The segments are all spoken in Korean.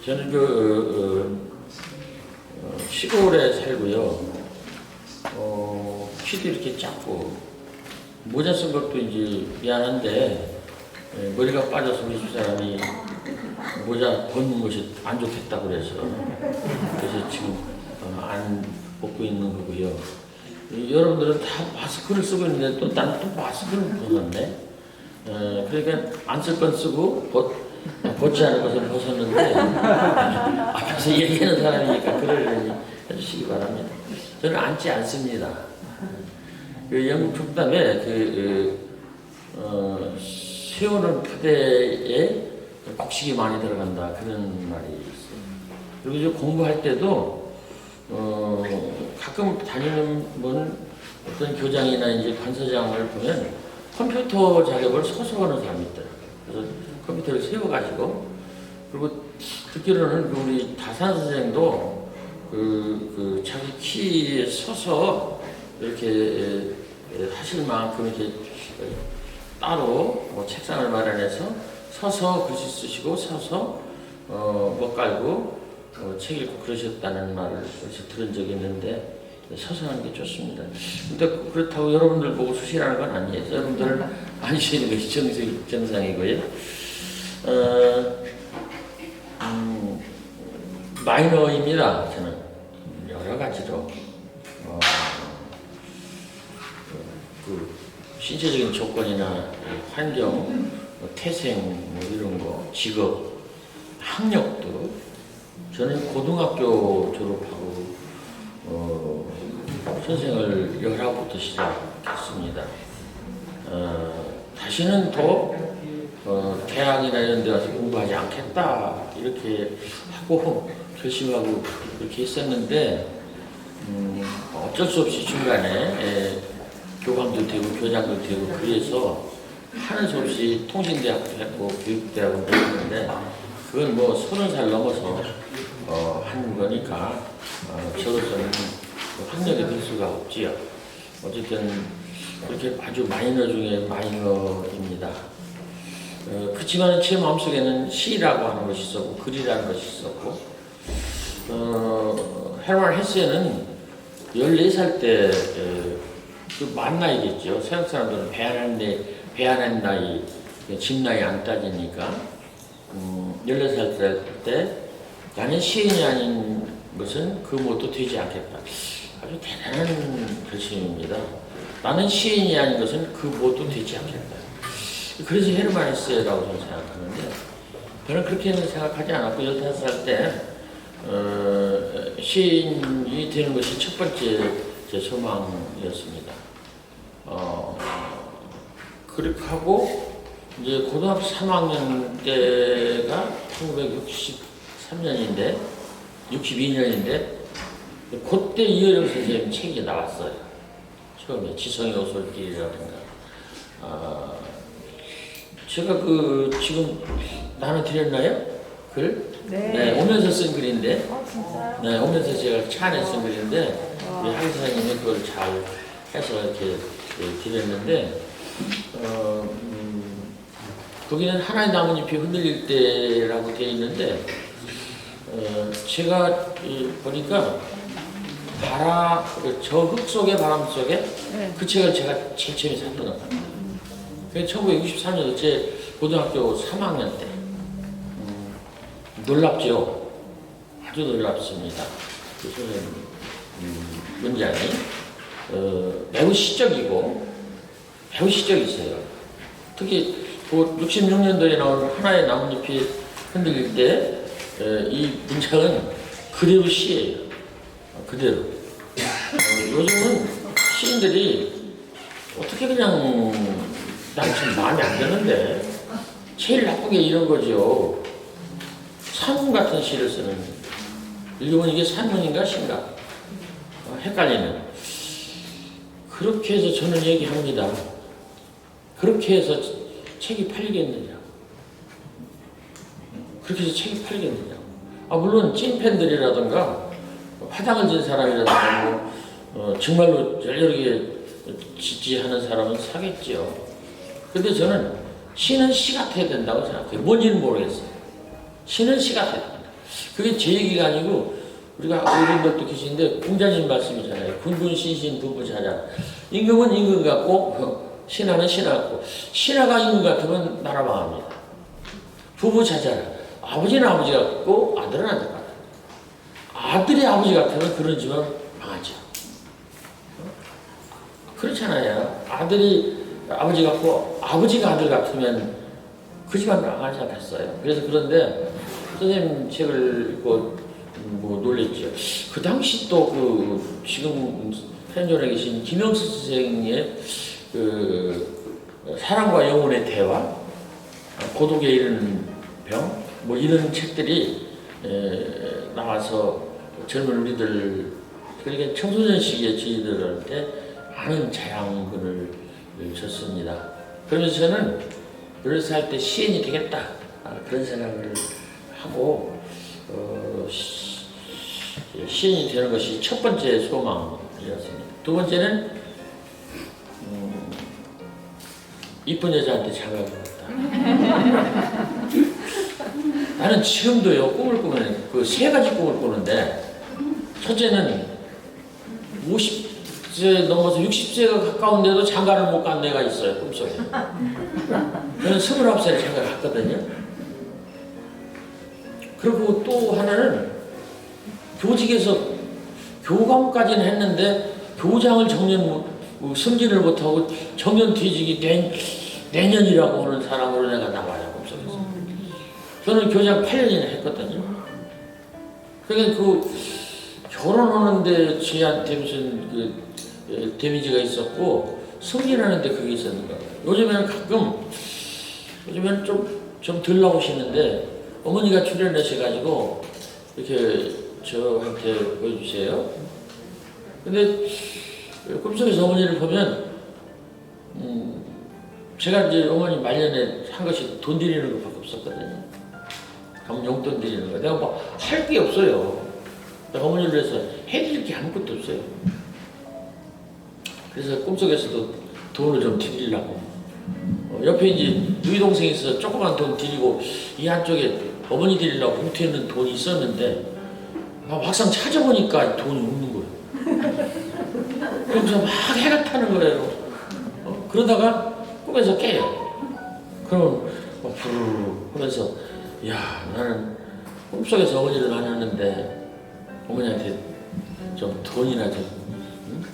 저는 시골에 살고요. 키도 이렇게 작고 모자 쓴 것도 이제 미안한데 머리가 빠져서 우리 집사람이 모자 벗는 것이 안 좋겠다 그래서 지금 안 벗고 있는 거고요. 여러분들은 다 마스크를 쓰고 있는데 또 난 또 마스크를 벗었네. 그러니까 안 쓸 건 쓰고 벗지 않을 것을 벗었는데 앞에서 얘기하는 사람이니까 그러려니 해주시기 바랍니다. 저는 앉지 않습니다. 영국 촉담에 세우는 푸대에 곡식이 많이 들어간다 그런 말이 있어요. 그리고 이제 공부할 때도 가끔 다니는 분 어떤 교장이나 이제 관서장을 보면 컴퓨터 작업을 서서 하는 사람이 있더라고요. 그래서 컴퓨터를 세워가지고 그리고 듣기로는 우리 다산 선생도 자기 키에 서서 이렇게 하실 만큼 이렇게 따로 책상을 마련해서 서서 글씨 쓰시고 서서 못 깔고 책 읽고 그러셨다는 말을 어디서 들은 적이 있는데 서서 하는 게 좋습니다. 근데 그렇다고 여러분들 보고 수시라는 건 아니에요. 여러분들 앉으시는 것이 정상이고요. 마이너입니다. 저는 여러 가지로 신체적인 조건이나 환경, 태생 이런 거, 직업, 학력도 저는 고등학교 졸업하고 선생을 19부터 시작했습니다. 다시는 더 대학이나 이런 데 가서 공부하지 않겠다 이렇게 하고 결심하고 그렇게 했었는데 어쩔 수 없이 중간에 교감도 되고 교장도 되고 그래서 하는 수 없이 통신대학도 했고 교육대학도 했는데 그건 뭐 30살 넘어서 하는 거니까 저로서는 학력이 될 수가 없지요. 어쨌든 그렇게 아주 마이너 중에 마이너입니다. 그렇지만 제 마음속에는 시라고 하는 것이 있었고 글이라는 것이 있었고 헤르만 헤세는 14살 때 그 만 나이겠죠. 서양 사람들은 배안한 나이, 집 나이 안 따지니까 14살 때 나는 시인이 아닌 것은 그 뭣도 되지 않겠다. 아주 대단한 결심입니다. 나는 시인이 아닌 것은 그 뭣도 되지 않겠다. 그래서 헤르만 헤세라고 저는 생각하는데 저는 그렇게는 생각하지 않았고 15살 때 시인이 되는 것이 첫 번째 제 소망이었습니다. 그렇게 하고 이제 고등학교 3학년 때가 1963년인데 62년인데 그때 이효령 선생님 책이 나왔어요. 처음에 지성의 오솔길이라든가 제가 지금 나는 드렸나요? 글? 네, 오면서 쓴 글인데 진짜요? 네, 오면서 제가 차 안에 쓴 글인데 우리 한 선생님이 그걸 잘 해서 이렇게 드렸는데 거기는 하나의 나뭇잎이 흔들릴 때라고 되어 있는데 제가 보니까 저 흙 속의 바람 속에 그 책을 제가 제일 처음에 샀던 것 같아요. 그게 1963년 제 고등학교 3학년 때 놀랍죠. 아주 놀랍습니다. 그 문장이 매우 시적이고 매우 시적이세요. 특히 66년도에 나온 하나의 나뭇잎이 흔들릴 때 이 문장은 그대로 시예요. 그대로. 요즘은 시인들이 어떻게 그냥 난 참 마음에 안 드는데 제일 나쁘게 이런 거죠. 산문 같은 시를 쓰는 읽으면 이게 산문인가 시인가 헷갈리는 그렇게 해서 저는 얘기합니다. 그렇게 해서 책이 팔리겠느냐? 그렇게 해서 책이 팔리겠느냐? 물론 찐팬들이라든가 화장을 진 사람이라든가 정말로 열렬하게 지지하는 사람은 사겠죠. 근데 저는 시는 시 같아야 된다고 생각해요. 뭔지는 모르겠어요. 시는 시가 돼야 됩니다. 그게 제 얘기가 아니고 우리가 어른들도 계시는데 공자님 말씀이잖아요. 군군 신신 부부 자자. 임금은 임금 같고 신하는 신하 같고 신하가 임금 같으면 나라 망합니다. 부부 자자라. 아버지는 아버지 같고 아들은 아들 같아요. 아들이 아버지 같으면 그런 집은 망하죠. 그렇잖아요. 아들이 아버지 같고 아버지가 아들 같으면 그 집안 망하지 않겠어요. 그래서 그런데 선생님 책을 읽고 뭐 놀랬죠. 그 당시 또 그 지금 현존에 계신 김영수 선생의 그 사랑과 영혼의 대화, 고독에 이르는 병, 뭐 이런 책들이 나와서 젊은 우리들, 그러니까 청소년 시기에 저희들한테 많은 자양분을 줬습니다. 그러면서 저는 그래서 할 때 시인이 되겠다 그런 생각을 하고 시인이 되는 것이 첫 번째 소망이었습니다. 두 번째는 이쁜 여자한테 장가가 왔다. 나는 지금도요 꿈을 꾸면 그 세 가지 꿈을 꾸는데, 첫째는 50세 넘어서 60세가 가까운데도 장가를 못 간 애가 있어요, 꿈속에. 저는 29살에 장가 갔거든요. 그리고 또 하나는 교직에서 교감까지는 했는데 교장을 승진을 못하고 정년 퇴직이 내년이라고 하는 사람으로 내가 나와요, 꿈속에서. 저는 교장 8년이나 했거든요. 그러니까 그 결혼하는데 저희한테 무슨 그 데미지가 있었고 승진하는데 그게 있었는 거예요. 요즘에는 가끔 좀 덜 나오시는데 어머니가 출연하셔가지고 이렇게 저한테 보여주세요. 근데 꿈속에서 어머니를 보면 제가 이제 어머니 말년에 한 것이 돈 드리는 것밖에 없었거든요. 그럼 용돈 드리는 거. 내가 뭐 할 게 없어요. 내가 어머니를 위해서 해드릴 게 아무것도 없어요. 그래서 꿈속에서도 돈을 좀 드리려고. 옆에 이제 누이 동생이 있어서 조그만 돈 드리고 이 한쪽에 어머니 드리려고 봉투에 있는 돈이 있었는데 막상 찾아보니까 돈이 없는 거예요. 그래서 막 해가 타는 거예요. 그러다가 꿈에서 깨요. 그럼 막 부르르 하면서 야, 나는 꿈속에서 어머니를 만났는데 어머니한테 좀 돈이나 좀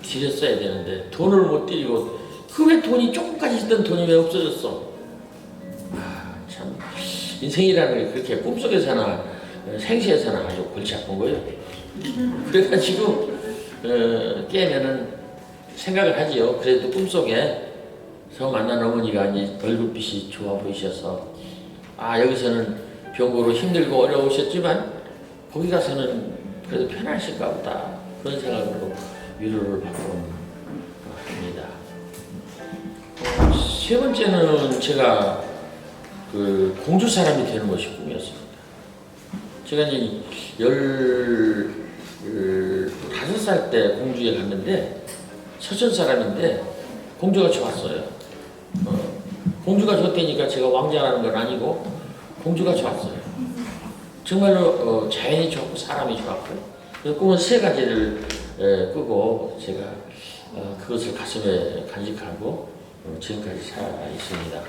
드렸어야 되는데 돈을 못 드리고 그 왜 돈이 조금까지 있던 돈이 왜 없어졌어? 아, 참 인생이라는 게 그렇게 꿈속에서나 생시에서나 아주 골치 아픈 거예요. 그래가지고 깨면은 생각을 하지요. 그래도 꿈속에 서 만난 어머니가 이제 얼굴빛이 좋아 보이셔서 아, 여기서는 병고로 힘들고 어려우셨지만 거기 가서는 그래도 편하실까 보다 그런 생각으로 위로를 받고 합니다. 세 번째는 제가 그 공주 사람이 되는 것이 꿈이었습니다. 제가 이제 15살 때 공주에 갔는데 서천 사람인데 공주가 좋았어요. 공주가 좋다니까 제가 왕자라는 건 아니고 공주가 좋았어요. 정말로 자연이 좋고 사람이 좋았고 그래서 꿈은 세 가지를 꾸고 제가 그것을 가슴에 간직하고 지금까지 살아 있습니다.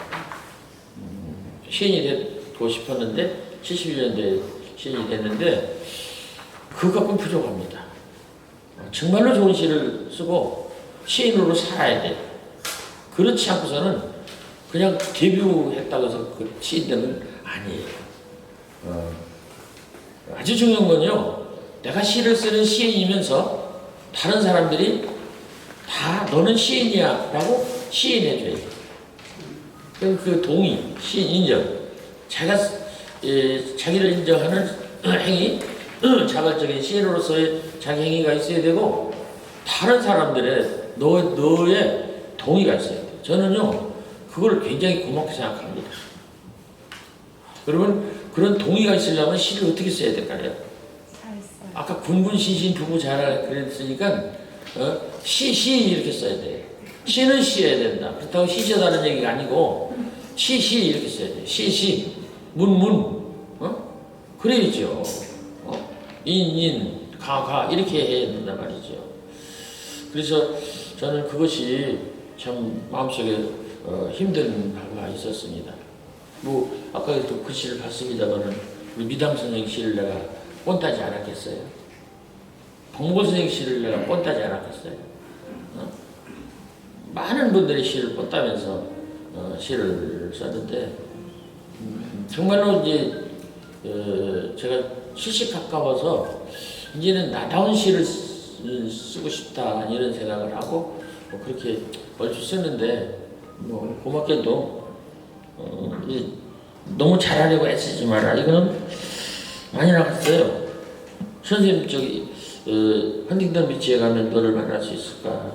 시인이 되고 싶었는데 71년도에 시인이 됐는데 그것과 부족합니다. 정말로 좋은 시를 쓰고 시인으로 살아야 돼. 그렇지 않고서는 그냥 데뷔했다고 해서 그 시인들은 아니에요. 아주 중요한 건요, 내가 시를 쓰는 시인이면서 다른 사람들이 다 너는 시인이야 라고 시인해줘야 돼. 그럼 그 동의, 시인 인정, 자기를 인정하는 행위, 자발적인 시인으로서의 자기 행위가 있어야 되고 다른 사람들의 너의 동의가 있어야 돼요. 저는요 그걸 굉장히 고맙게 생각합니다. 그러면 그런 동의가 있으려면 시를 어떻게 써야 될까요? 아까 군군 신신 부부 자라 그랬으니까 시 이렇게 써야 돼. 시는 시해야 된다. 그렇다고 시시하다는 얘기가 아니고 시 이렇게 써야 돼. 시 문 그래야죠. 인, 가 이렇게 해야 된단 말이죠. 그래서 저는 그것이 참 마음속에 힘든 바가 있었습니다. 뭐 아까도 그 시를 봤습니다만은 우리 미담 선생 시를 내가 뻔따지 않았겠어요? 박목원 선생 시를 내가 뻔따지 않았겠어요? 많은 분들이 시를 뻔따면서 시를 썼는데 정말로 이제 제가 70 가까워서 이제는 나다운 시를 쓰고 싶다 이런 생각을 하고 뭐 그렇게 얼추 쓰는데 뭐 고맙게도 너무 잘하려고 애쓰지 마라. 이거는 많이 나갔어요. 선생님 저기 헌팅턴 비치에 가면 너를 만날 수 있을까?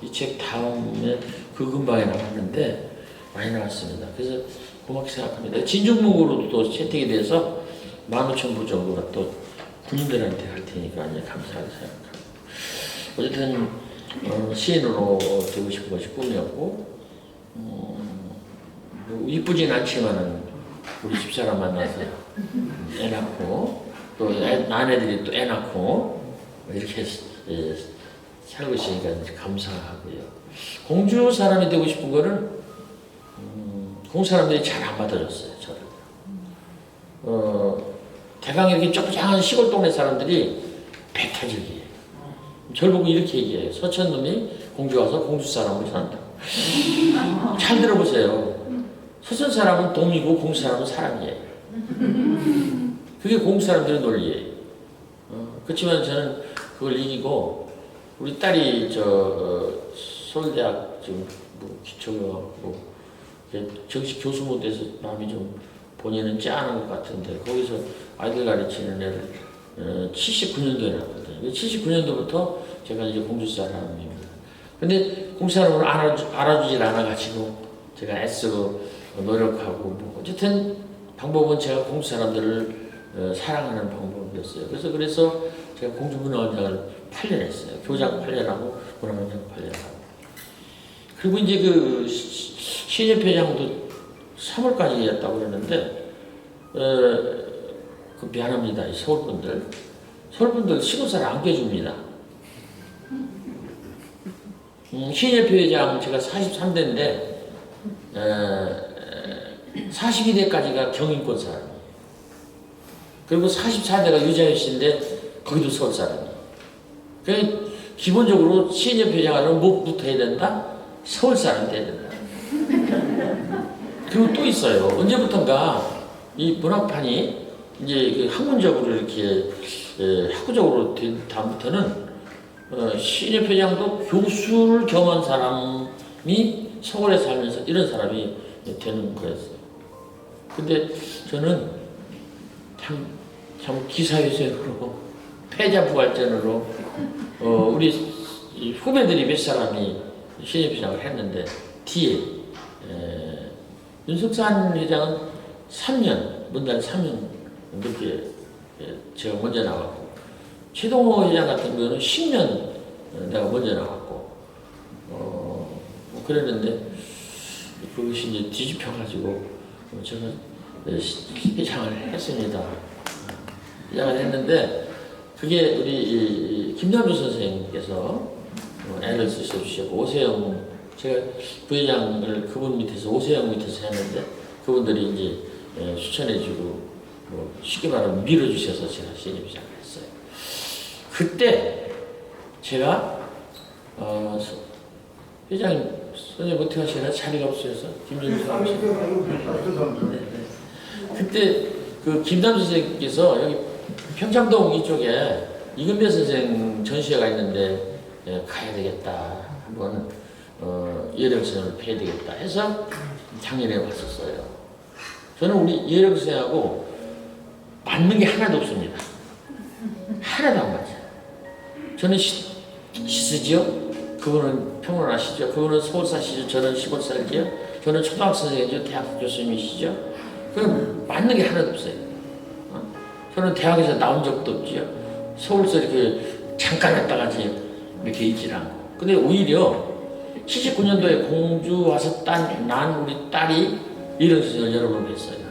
이 책 다음에 그 근방에 나왔는데 많이 나왔습니다. 그래서 고맙게 생각합니다. 진중목으로도 또 채택이 돼서 15,000부 정도가 또 군인들한테 갈 테니까 감사하게 생각합니다. 어쨌든 시인으로 되고 싶은 것이 꿈이었고 뭐 이쁘진 않지만은 우리 집사람 만나서 애 낳고 또 아내들이 또 애 낳고 이렇게 살고 있으니까 감사하고요. 공주 사람이 되고 싶은 거는 공주 사람들이 잘 안 받아줬어요. 저를. 대강 이렇게 쪼그장한 시골 동네 사람들이 배타적이에요. 저를 보고 이렇게 얘기해요. 서천놈이 공주 와서 공주 사람으로 산다. 잘 들어보세요. 서천 사람은 동이고 공주 사람은 사람이에요. 그게 공주 사람들의 논리예요. 그렇지만 저는 그걸 이기고 우리 딸이 서울대학 지금 뭐 기초교육 뭐 정식 교수 못해서 마음이 좀 본인은 짠한 것 같은데 거기서 아이들 가르치는 애를 79년도에 나왔거든요. 79년도부터 제가 이제 공주 사람입니다. 근데 공주 사람을 알아주질 않아가지고 제가 애쓰고 노력하고 뭐 어쨌든 방법은 제가 공주 사람들을 사랑하는 방법이었어요. 그래서 제가 공주 문화원장을 8년 했어요. 교장 8년하고 문화원장 8년하고. 그리고 이제 그 시인협회장도 3월까지 했다고 그러는데 그 미안합니다. 이 서울분들 시골살 안 껴줍니다. 시인협회장 제가 43대인데 42대까지가 경인권 사람. 그리고 44대가 유자현 씨인데 거기도 서울 사람이에요. 그러니까 기본적으로 시인협회장 하려면 뭐부터 해야 된다? 서울 사람이 돼야 된다. 그리고 또 있어요. 언제부턴가 이 문학판이 이제 그 학문적으로 이렇게 학구적으로 된 다음부터는 시인협회장도 교수를 겸한 사람이 서울에 살면서 이런 사람이 되는 거였어요. 근데 저는 참 기사회생으로 패자부활전으로 우리 후배들이 몇 사람이 시인협회장을 했는데 뒤에 윤석산 회장은 3년, 문단 3년 넘게 제가 먼저 나왔고 최동호 회장 같은 경우는 10년 내가 먼저 나왔고 그랬는데 그것이 이제 뒤집혀가지고 제가 회장을 했습니다. 회장을 했는데 그게 우리 김남주 선생님께서 애를 쓰셔주셨고 오세영 제가 부회장을 그분 밑에서 오세영 밑에서 했는데 그분들이 이제 추천해주고 뭐 쉽게 말하면 밀어주셔서 제가 시인협회장을 했어요. 그때 제가 회장님 선생님 어떻게 하시나 자리가 없어서 김준수 그때 그 김남주 선생님께서 여기 평창동 이쪽에 이근배 선생 전시회가 있는데 가야 되겠다 한번 이혜령 선생을 뵈야 되겠다 해서 작년에 왔었어요. 저는 우리 이혜령 선생하고 맞는 게 하나도 없습니다. 하나도 안 맞아요. 저는 시쓰지요. 그분은 평론하시죠. 그분은 서울 사시죠. 저는 시골 살지요. 저는 초등학생이죠. 대학 교수님이시죠. 그럼 맞는 게 하나도 없어요. 저는 대학에서 나온 적도 없지요. 서울서 이렇게 잠깐 왔다가 이렇게 있질 않고. 근데 오히려 79년도에 공주 와서 난 우리 딸이 이런 선생을 여러 번 뵀어요.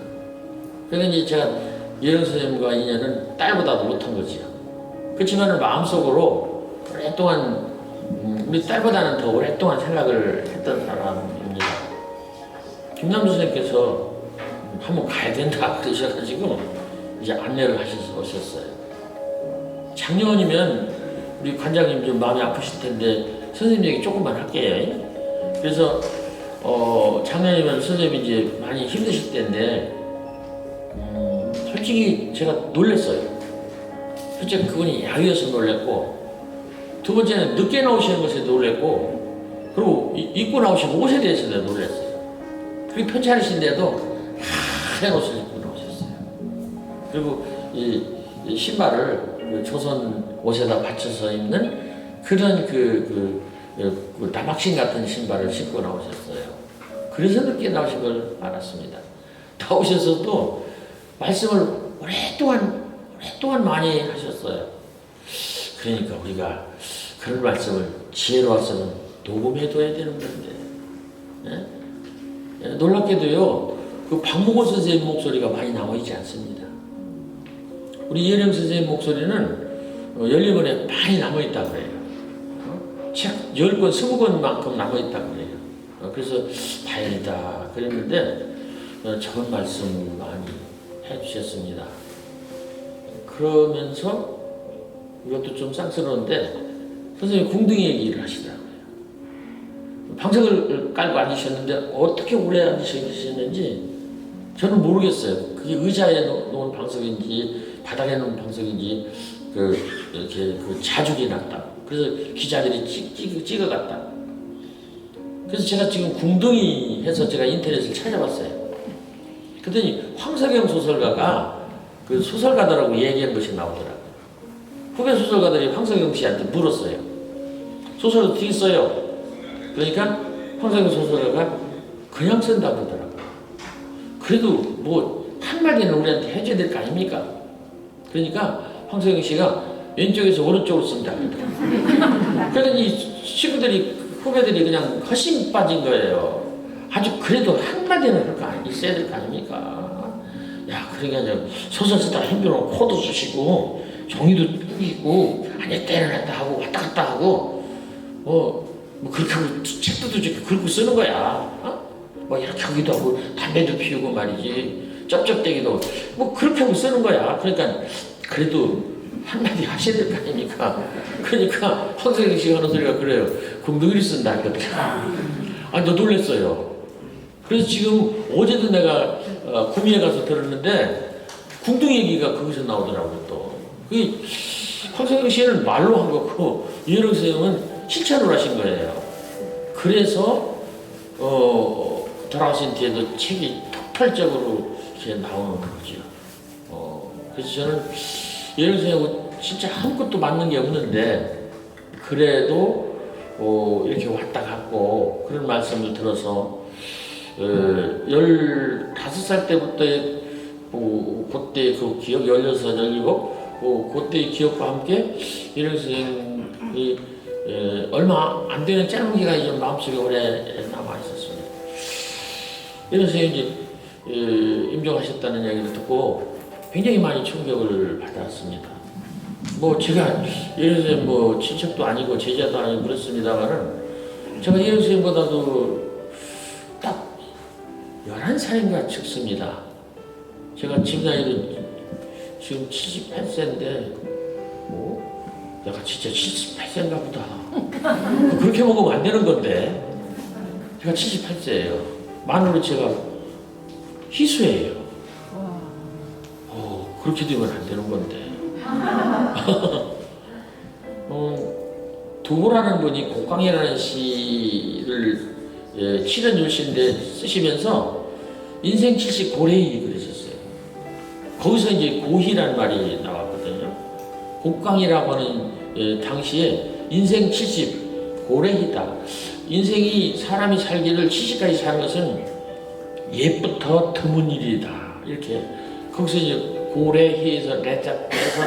그러니까 이제 제가 이혜령 선생님과 인연은 딸보다도 못한 거지요. 그렇지만 마음속으로 오랫동안 우리 딸보다는 더 오랫동안 생각을 했던 사람입니다. 김남주 선생님께서 한번 가야 된다 그러셔가지고 이제 안내를 오셨어요. 작년이면 우리 관장님 좀 마음이 아프실 텐데 선생님 얘기 조금만 할게요. 그래서 작년이면 선생님이 이제 많이 힘드실 때인데 솔직히 제가 놀랬어요. 첫째 그분이 야위여서 놀랬고, 두 번째는 늦게 나오시는 것에 놀랬고, 그리고 입고 나오신 옷에 대해서도 놀랬어요. 그리고 편찮으신데도 하얀 옷을 입고 나오셨어요. 그리고 이 신발을 조선 옷에다 받쳐서 입는 그런 그 다막신 같은 신발을 신고 나오셨어요. 그래서 늦게 나오신 걸 알았습니다. 나오셔서도 말씀을 오랫동안 많이 하셨어요. 그러니까 우리가 그런 말씀을 지혜로워서는 녹음해둬야 되는 건데, 놀랍게도요, 그 박무곤 선생님 목소리가 많이 남아있지 않습니다. 우리 이혜령 선생님 목소리는 12권에 많이 남아있다고 그래요. 책 10권, 20권만큼 남아있다고 그래요. 그래서 다행이다 그랬는데 좋은 말씀 많이 해주셨습니다. 그러면서 이것도 좀 쌍스러운데 선생님이 궁둥이 얘기를 하시더라고요. 방석을 깔고 앉으셨는데 어떻게 오래 앉으셨는지 저는 모르겠어요. 그게 의자에 놓은 방석인지 바닥에 놓은 방석인지 이렇게 자죽이 났다. 그래서 기자들이 찍어갔다. 그래서 제가 지금 궁둥이 해서 제가 인터넷을 찾아봤어요. 그랬더니 황석영 소설가가 그 소설가들하고 얘기한 것이 나오더라고요. 후배 소설가들이 황석영 씨한테 물었어요. 소설 어떻게 써요? 그러니까 황석영 소설가가 그냥 쓴다고 그러더라고요. 그래도 뭐 한마디는 우리한테 해줘야 될 거 아닙니까? 그러니까 황석영 씨가 왼쪽에서 오른쪽으로 쓴다 그러더라고요. 그러더니 친구들이 후배들이 그냥 허심 빠진 거예요. 아주 그래도 한마디는 할 거 있어야 될 거 아닙니까? 야, 그러니까 소설 쓰다가 힘들어 코도 쑤시고 종이도 뿌리고 아니 때는 했다 하고 왔다 갔다 하고 뭐 그렇게 하고 책도 좀 긁고 쓰는 거야. 뭐 이렇게 하기도 하고 담배도 피우고 말이지 쩝쩝대기도 뭐 그렇게 하고 쓰는 거야. 그러니까 그래도 한마디 하셔야 될 거 아닙니까? 그러니까 황석영 씨가 하는 소리가 그래요. 궁둥이를 쓴다 이거든. 너 놀랬어요. 그래서 지금 어제도 내가 구미에 가서 들었는데 궁둥이 얘기가 거기서 나오더라고요. 또 황석영 씨는 말로 한 거고 이혜령 선생님은 실천을 하신 거예요. 그래서 돌아가신 뒤에도 책이 폭발적으로 이렇게 나오는 거죠. 그래서 저는 이혜령 선생님하고 진짜 아무것도 맞는 게 없는데 그래도 이렇게 왔다 갔고 그런 말씀을 들어서 15살 때부터 그때 그 기억 16, 17 그때의 기억과 함께 이혜령 선생님이 얼마 안 되는 짧은 기간이 좀 마음속에 오래 남아 있었습니다. 이혜령 선생님이 이제 임종하셨다는 얘기를 듣고 굉장히 많이 충격을 받았습니다. 뭐 제가 이혜령 선생님 뭐 친척도 아니고 제자도 아니고 그렇습니다만은 제가 이혜령 선생님보다도 딱 11살인가 적습니다. 제가 지금 나이도 지금 78세인데 내가 진짜 78세인가 보다. 그렇게 먹으면 안 되는 건데 제가 78세예요. 만으로 제가 희수예요. 그렇게 되면 안 되는 건데. 두고라는 분이 곡광이라는 시를 7연율시인데 쓰시면서 인생 70 고래희 그러셨어요. 거기서 이제 고희라는 말이 나왔거든요. 곡광이라고 하는 당시에 인생 70 고래희다. 인생이 사람이 살기를 70까지 사는 것은 옛부터 드문 일이다. 이렇게 거기서 이제 고래희에서 레자 빼서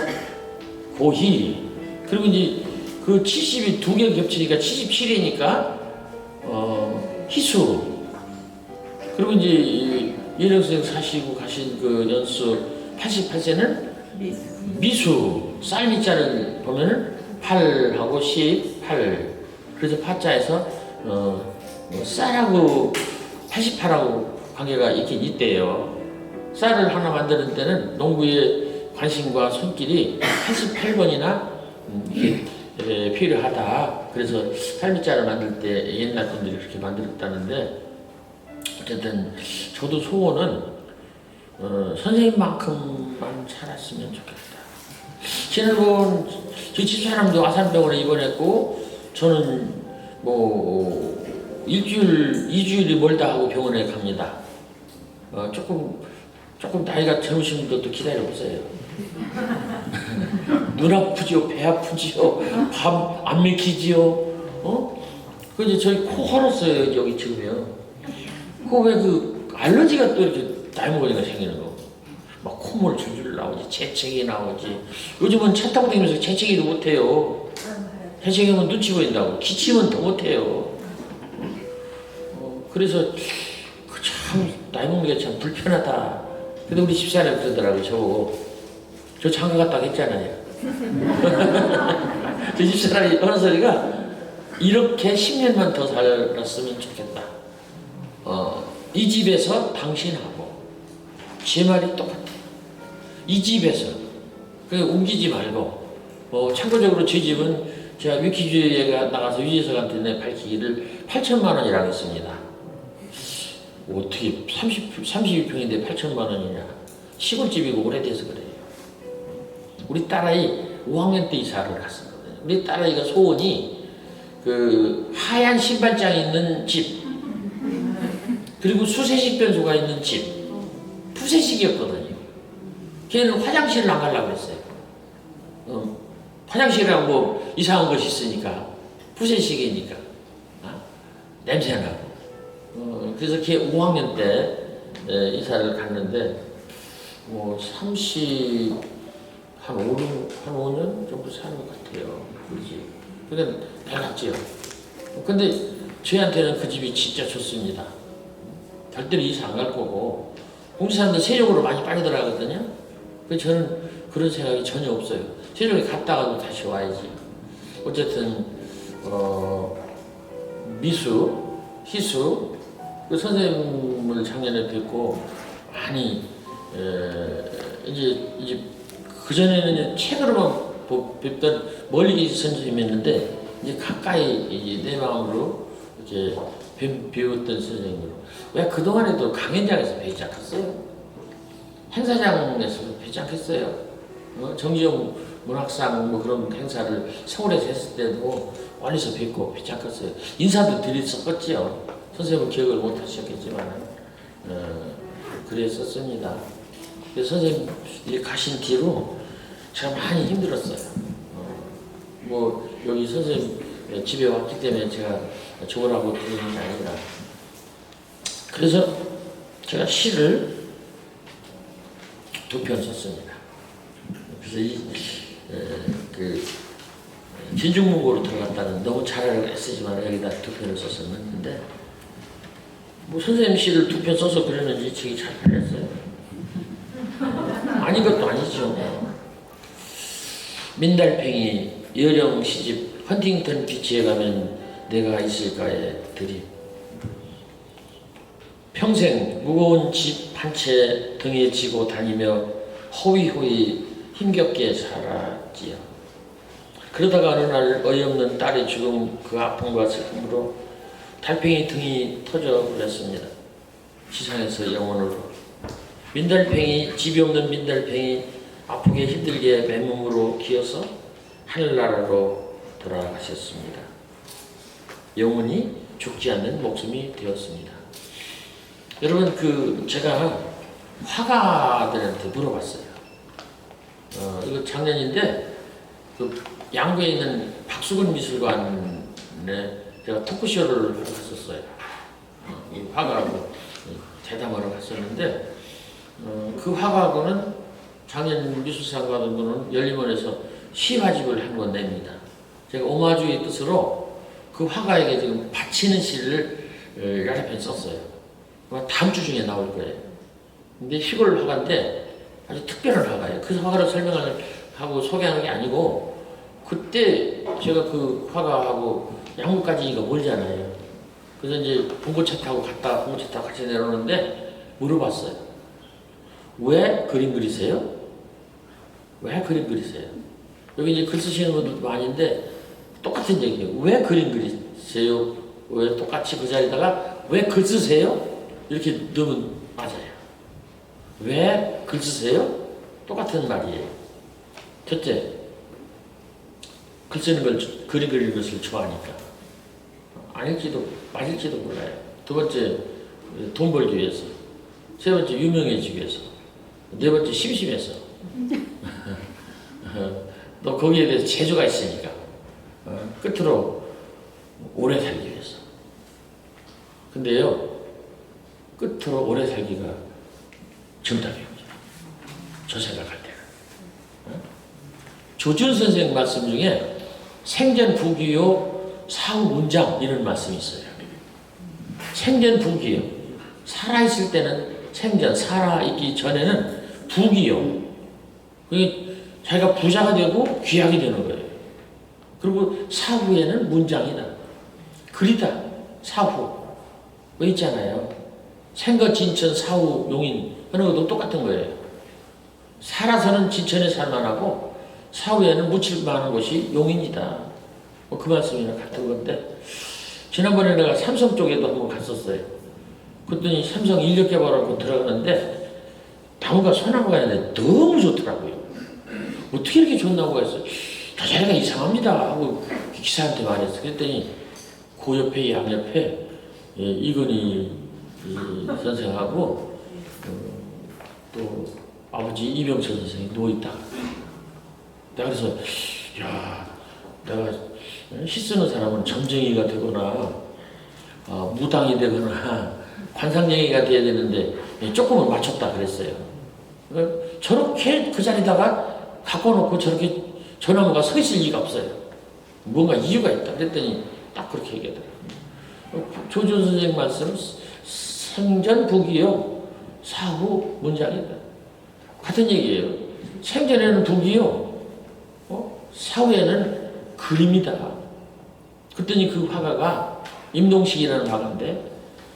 고희 그리고 이제 그 70이 두 개 겹치니까 77이니까 희수 그리고 이제 이혜령 선생 사시고 가신 그 연수 88세는 미수, 쌀미자를 보면은 8하고 10, 8. 그래서 파자에서 쌀하고 88하고 관계가 있긴 있대요. 쌀을 하나 만드는 데는 농부의 관심과 손길이 88번이나 필요하다. 그래서 쌀미자를 만들 때 옛날 분들이 그렇게 만들었다는데, 어쨌든 저도 소원은 선생님만큼만 살았으면 좋겠다. 지난번 저희 집사람도 아산병원에 입원했고, 저는 뭐 일주일, 2주일이 멀다 하고 병원에 갑니다. 조금 나이가 젊으신 분들도 기다려보세요. 눈 아프지요, 배 아프지요, 밥 안 맥히지요. 근데 저희 코 헐었어요, 여기 지금요. 코에 그 알러지가 또 이렇게 나이 먹으니까 생기는 거. 막 콧물 줄줄 나오지, 재채기 나오지. 요즘은 차 타고 다니면서 재채기도 못해요. 재채기하면 눈치 보인다고. 기침은 더 못해요. 그래서 참 나이 먹는 게 참 불편하다. 근데 우리 집사람이 그러더라고요. 저보고. 저 장가 갔다고 했잖아요. 저 집사람이 하는 소리가 이렇게 10년만 더 살았으면 좋겠다. 이 집에서 당신하고 제 말이 똑같아. 이 집에서 옮기지 말고. 참고적으로 제 집은 제가 위키주의에 나가서 유재석한테 밝히기를 8천만 원이라고 했습니다. 어떻게 32평인데 8천만 원이냐. 시골집이고 오래돼서 그래요. 우리 딸아이 5학년 때 이사를 갔었거든요. 우리 딸아이가 소원이 그 하얀 신발장이 있는 집, 그리고 수세식 변소가 있는 집, 푸세식이었거든요. 걔는 화장실을 안 가려고 그랬어요. 화장실이랑 뭐 이상한 것이 있으니까, 푸세식이니까 냄새나고. 그래서 걔 5학년 때 이사를 갔는데 뭐 5년 정도 사는 것 같아요. 우리 집. 그러니까 달랐지요. 근데 저희한테는 그 집이 진짜 좋습니다. 절대로 이사 안 갈 거고, 공사하는데 세력으로 많이 빨리 들어가거든요. 그래서 저는 그런 생각이 전혀 없어요. 세력에 갔다가도 다시 와야지. 어쨌든 미수, 희수, 그 선생님을 작년에 뵙고 많이 이제 그전에는 책으로만 뵙던 멀리 계신 선생님이었는데, 이제 가까이 이제 내 마음으로 이렇게 배웠던 선생님으로. 왜 그동안에도 강연장에서 배우지 않겠어요? 행사장에서 배우지 않겠어요? 정지용 문학상 뭐 그런 행사를 서울에서 했을 때도 멀리서 뵙고 배우지 않겠어요? 인사도 드렸었겠지요. 선생님은 기억을 못 하셨겠지만 그랬었습니다. 그래서 선생님이 가신 뒤로 제가 많이 힘들었어요. 뭐 여기 선생님 집에 왔기 때문에 제가 좋으라고 드리는 게 아니라, 그래서 제가 시를 2편 썼습니다. 그래서 진중문고로 들어갔다는, 너무 잘 쓰지만 여기다 2편을 썼었는데, 뭐 선생님 시를 2편 써서 그랬는지 책이 잘 팔렸어요. 아닌 것도 아니죠. 민달팽이, 여령 시집, 헌팅턴 비치에 가면 내가 있을까에 드림. 평생 무거운 집 한 채 등에 지고 다니며 호위호위 힘겹게 살았지요. 그러다가 어느 날 어이없는 딸의 죽음, 그 아픔과 슬픔으로 달팽이 등이 터져 버렸습니다. 지상에서 영원으로. 민달팽이, 집이 없는 민달팽이, 아프게 힘들게 맨몸으로 기어서 하늘나라로 돌아가셨습니다. 영원히 죽지 않는 목숨이 되었습니다. 여러분, 제가 화가들한테 물어봤어요. 이거 작년인데, 양구에 있는 박수근 미술관에 제가 토크쇼를 했었어요. 이 화가하고 대담하러 갔었는데, 그 화가하고는 작년 미술상 받은 분은 열림원에서 시화집을 한 권 냅니다. 제가 오마주의 뜻으로 그 화가에게 지금 바치는 시를 여러 편 썼어요. 다음 주 중에 나올 거예요. 근데 시골 화가인데 아주 특별한 화가예요. 그 화가를 설명하고 소개하는 게 아니고 그때 제가 그 화가하고 양구까지가 멀잖아요. 그래서 이제 봉고차 타고 같이 내려오는데 물어봤어요. 왜 그림 그리세요? 왜 그림 그리세요? 여기 이제 글 쓰시는 분들도 많은데 똑같은 얘기예요. 왜 그림 그리세요? 왜 똑같이 그 자리다가 왜 글 쓰세요? 이렇게 넣으면 맞아요. 왜 글 쓰세요? 똑같은 말이에요. 첫째, 글 쓰는 걸, 그림 그리는 것을 좋아하니까. 아닐지도, 맞을지도 몰라요. 두 번째, 돈 벌기 위해서. 세 번째, 유명해지기 위해서. 네 번째, 심심해서. 또 거기에 대해서 재주가 있으니까. 끝으로, 오래 살기 위해서. 근데요, 끝으로 오래 살기가 정답이에요. 저 생각할 때는. 조준 선생 말씀 중에 생전 부귀요 사후 문장 이런 말씀이 있어요. 생전 부귀요. 살아있을 때는 생전, 살아있기 전에는 부귀요. 그게 자기가 부자가 되고 귀하게 되는 거예요. 그리고 사후에는 문장이다. 글이다. 사후. 뭐 있잖아요. 생거 진천 사후 용인 하는 것도 똑같은 거예요. 살아서는 진천에 살만하고 사후에는 묻힐만한 곳이 용인이다. 뭐 그 말씀이랑 같은 건데 지난번에 내가 삼성 쪽에도 한번 갔었어요. 그랬더니 삼성 인력개발하고 들어가는데 나무가 소나무가 있는데 너무 좋더라고요. 어떻게 이렇게 좋나고 해서 저 자리가 이상합니다 하고 기사한테 말했어. 그랬더니 그 옆에 양옆에 이건희 선생하고 또 아버지 이병철 선생이 누워있다. 내가 그래서 야 내가 시 쓰는 사람은 점쟁이가 되거나 무당이 되거나 관상쟁이가 돼야 되는데 조금은 맞췄다 그랬어요. 저렇게 그 자리다가 갖고 놓고 저렇게 저 나무가 서 있을 리가 없어요. 뭔가 이유가 있다. 그랬더니 딱 그렇게 얘기하더라고요. 조준 선생 말씀 생전 부귀요 사후 문장이다. 같은 얘기예요. 생전에는 부귀요 사후에는 그림이다. 그랬더니 그 화가가 임동식이라는 화가인데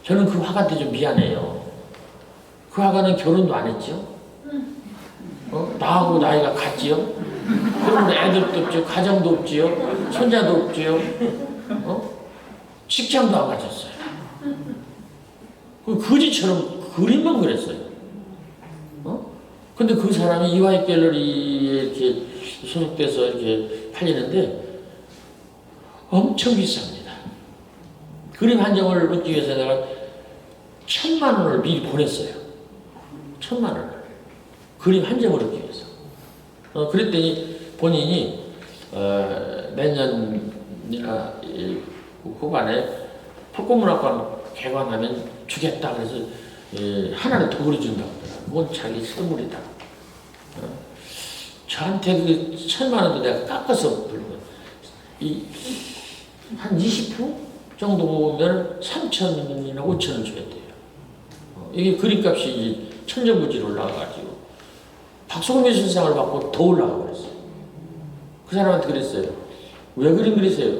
저는 그 화가한테 좀 미안해요. 그 화가는 결혼도 안 했죠. 나하고 나이가 같지요. 그러면 애들도 없지요. 가정도 없지요. 손자도 없지요. 직장도 안 가졌어요. 그 거지처럼 그림만 그랬어요. 근데 그 사람이 이화익 갤러리에 이렇게 소속돼서 이렇게 팔리는데 엄청 비쌉니다. 그림 한 장을 얻기 위해서 내가 1,000만 원을 미리 보냈어요. 1,000만 원을. 그림 한 장을 얻기 위해서. 그랬더니 본인이 내년이나 후반에 폭군문학관 개관하면 주겠다. 그래서 하나를 더 그려준다고 하더라고요. 그건 자기 선물이다. 저한테 그 1,000만 원도 내가 깎아서 부른 거예요. 한 20% 정도 보면 3,000원이나 5,000원 줘야 돼요. 이게 그림값이 천정부지로 올라가가지고 박소금 예술상을 받고 더 올라가고 그랬어요. 그 사람한테 그랬어요. 왜 그림 그리세요?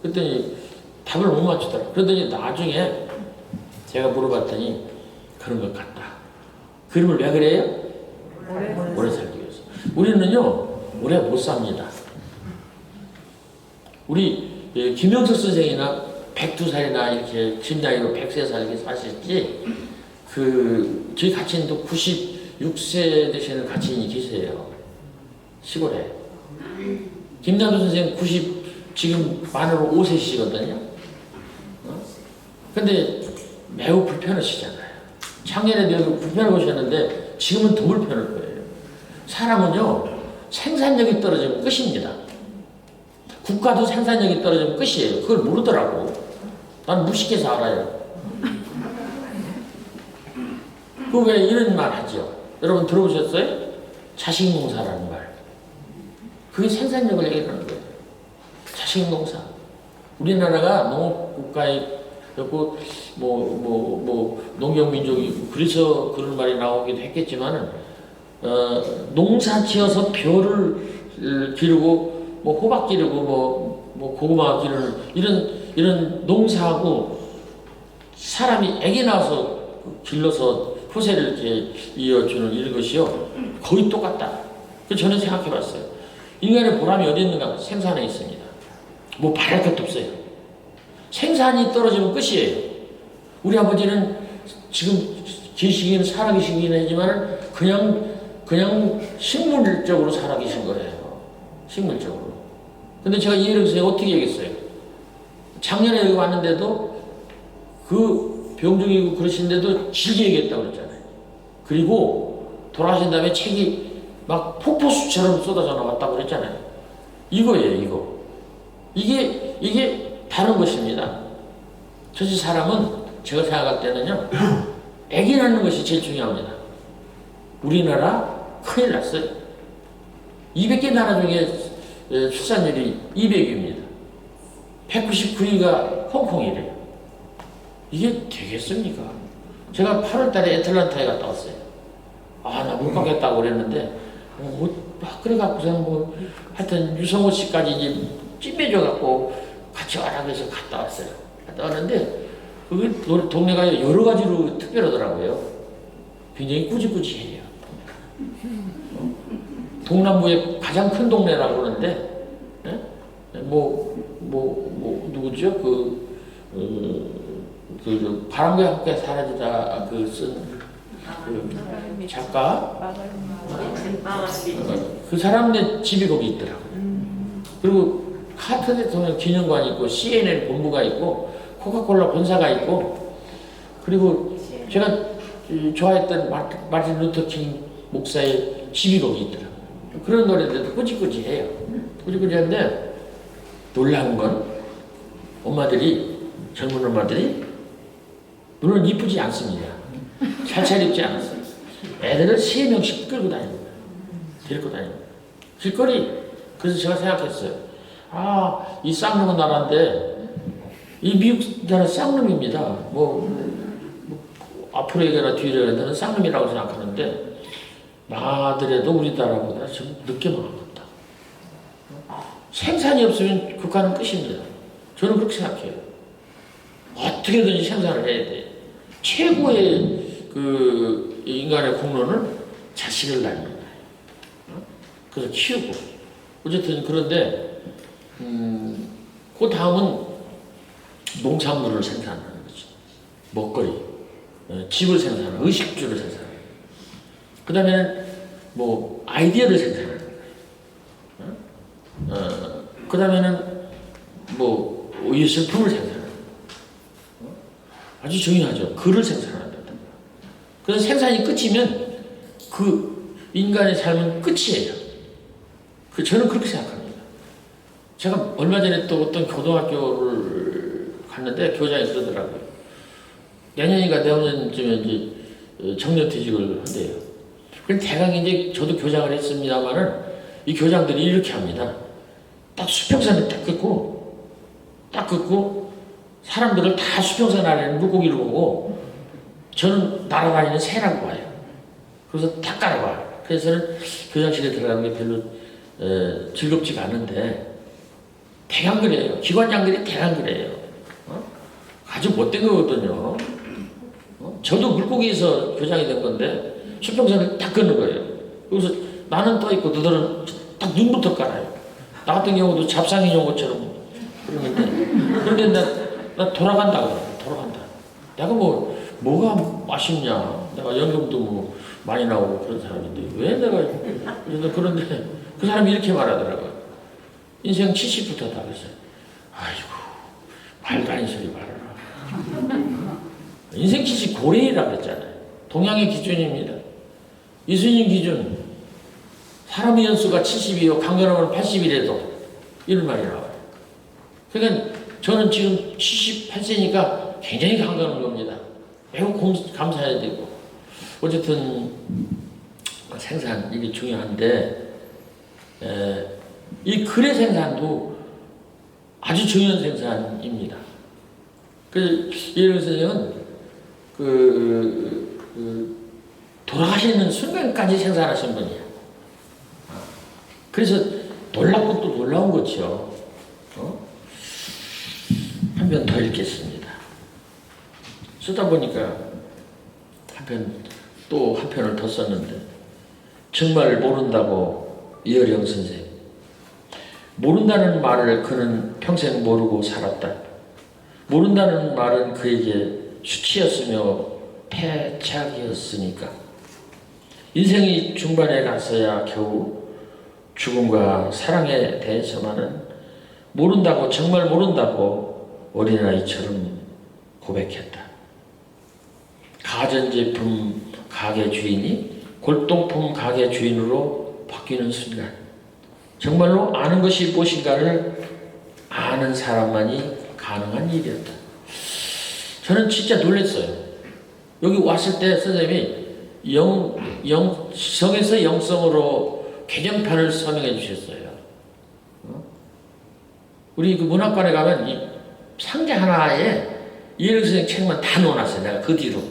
그랬더니 답을 못 맞추더라고요. 그러더니 나중에 제가 물어봤더니 그런 것 같다. 그림을 왜 그래요? 오래 살기 위해서. 우리는요 오래 못 삽니다. 우리 김영석 선생이나 102살이나 이렇게 집 나이로 103살 이렇게 사셨지 저희 가치인도 96세 되시는 가치인이 계세요. 시골에. 김남도 선생님 지금 만으로 5세시거든요. 근데 매우 불편하시잖아요. 작년에도 불편해 보셨는데 지금은 더 불편할 거예요. 사람은요 생산력이 떨어지면 끝입니다. 국가도 생산력이 떨어지면 끝이에요. 그걸 모르더라고. 난 무식해서 알아요. 그 왜 이런 말 하죠? 여러분 들어보셨어요? 자식농사라는 말. 그게 생산력을 얘기하는 거예요. 자식농사. 우리나라가 농업국가였고 농경민족이 그래서 그런 말이 나오기도 했겠지만은 농사 지어서 벼를 기르고 뭐 호박 기르고 뭐 고구마 기르는 이런 농사하고 사람이 애기 낳아서 길러서 후세를 이렇게 이어주는 이런 것이요 거의 똑같다. 그래서 저는 생각해봤어요. 인간의 보람이 어디 있는가? 생산에 있습니다. 뭐 바랄 것도 없어요. 생산이 떨어지면 끝이에요. 우리 아버지는 지금 계시긴 살아계시긴 하지만 그냥 식물적으로 살아계신 거예요. 식물적으로. 근데 제가 이해를 해서 어떻게 얘기했어요? 작년에 여기 왔는데도 그 병중이고 그러신데도 길게 얘기했다고 그랬잖아요. 그리고 돌아가신 다음에 책이 막 폭포수처럼 쏟아져 나왔다고 그랬잖아요. 이거예요, 이거. 이게 다른 것입니다. 저지 사람은 제가 생각할 때는요, 애기 낳는 것이 제일 중요합니다. 우리나라 큰일 났어요. 200개 나라 중에 출산율이 200위입니다. 199위가 홍콩이래요. 이게 되겠습니까? 제가 8월 달에 애틀란타에 갔다 왔어요. 나 못 가겠다고 그랬는데, 그래갖고서 하여튼 유성호 씨까지 이제 찜해줘갖고 같이 와라 그래서 갔다 왔어요. 갔다 왔는데, 그 동네가 여러 가지로 특별하더라고요. 굉장히 꾸지꾸지해요. 동남부의 가장 큰 동네라고 그러는데, 누구죠? 바람과 함께 사라지다 쓴 작가 그 사람네 집이 거기 있더라고요. 그리고 카터 대통령 기념관이 있고 CNN 본부가 있고 코카콜라 본사가 있고 그리고 제가 좋아했던 마틴 루터 킹 목사의 집이 거기 있더라고요. 그런 노래들도 꾸지꾸지해요. 꾸지꾸지한데 놀라운 건 젊은 엄마들이 물론 이쁘지 않습니다. 잘 차립지 않았어요. 애들을 3명씩 끌고 다닙니다. 데리고 다닙니다. 길거리. 그래서 제가 생각했어요. 이 쌍놈은 나라인데 이 미국 나라 쌍놈입니다. 앞으로 얘기하나 뒤로 얘기하나 쌍놈이라고 생각하는데 나더라도 우리나라보다 좀 늦게 망한다. 생산이 없으면 국가는 끝입니다. 저는 그렇게 생각해요. 어떻게든지 생산을 해야 돼. 최고의 인간의 공로는 자식을 낳는 거예요. 그래서 키우고. 어쨌든 그런데, 그 다음은 농산물을 생산하는 거죠. 먹거리, 집을 생산하는, 의식주를 생산하는. 그 다음에는 아이디어를 생산하는 거예요. 그 다음에는 예술품을 생산하는 거예요. 아주 중요하죠. 글을 생산한다. 그래서 생산이 끝이면 그 인간의 삶은 끝이에요. 저는 그렇게 생각합니다. 제가 얼마 전에 또 어떤 고등학교를 갔는데 교장이 그러더라고요. 내년인가 내후년쯤에 이제 정년퇴직을 한대요. 그럼 대강 이제 저도 교장을 했습니다만은 이 교장들이 이렇게 합니다. 딱 수평선을 딱 긋고 사람들을 다 수평선 아래는 물고기를 보고 저는 날아다니는 새라고 봐요. 그래서 다 깔아봐요. 그래서 저는 교장실에 들어가는 게 별로 즐겁지가 않은데 대강 그래요. 기관장들이 대강 그래요. 아주 못된 거거든요. 저도 물고기에서 교장이 된 건데 수평선을 딱 긋는 거예요. 그래서 나는 떠 있고 너들은 딱 눈부터 깔아요. 나 같은 경우도 잡상인 용어처럼 그런데 나 돌아간다고. 내가 뭐가 아쉽냐. 내가 연금도 많이 나오고 그런 사람인데 왜 내가 그런데 그 사람이 이렇게 말하더라고요. 인생 70부터다 그랬어요. 아이고 말도 아닌 소리 말아라. 인생 70 고래이라 그랬잖아요. 동양의 기준입니다. 이순신 기준 사람의 연수가 70이요 강건하면 80이래도 이런 말이 나와요. 그러니까 저는 지금 78세니까 굉장히 강건한 겁니다. 매우 감사해야 되고 어쨌든 생산 이게 중요한데 이 글의 생산도 아주 중요한 생산입니다. 그래서 예를 들어서 돌아가시는 순간까지 생산하신 분이야. 그래서 놀랍고 또 놀라운 거죠. 한 편 더 읽겠습니다. 쓰다 보니까 또 한 편을 더 썼는데, 정말 모른다고 이어령 선생. 모른다는 말을 그는 평생 모르고 살았다. 모른다는 말은 그에게 수치였으며 패착이었으니까. 인생이 중반에 가서야 겨우 죽음과 사랑에 대해서만은 모른다고, 정말 모른다고 어린아이처럼 고백했다. 가전제품 가게 주인이 골동품 가게 주인으로 바뀌는 순간, 정말로 아는 것이 무엇인가를 아는 사람만이 가능한 일이었다. 저는 진짜 놀랐어요. 여기 왔을 때 선생님이 성에서 영성으로 개정판을 설명해 주셨어요. 우리 그 문학관에 가면 이 상자 하나에 이해령 선생 책만 다 넣어놨어요. 내가 그 뒤로.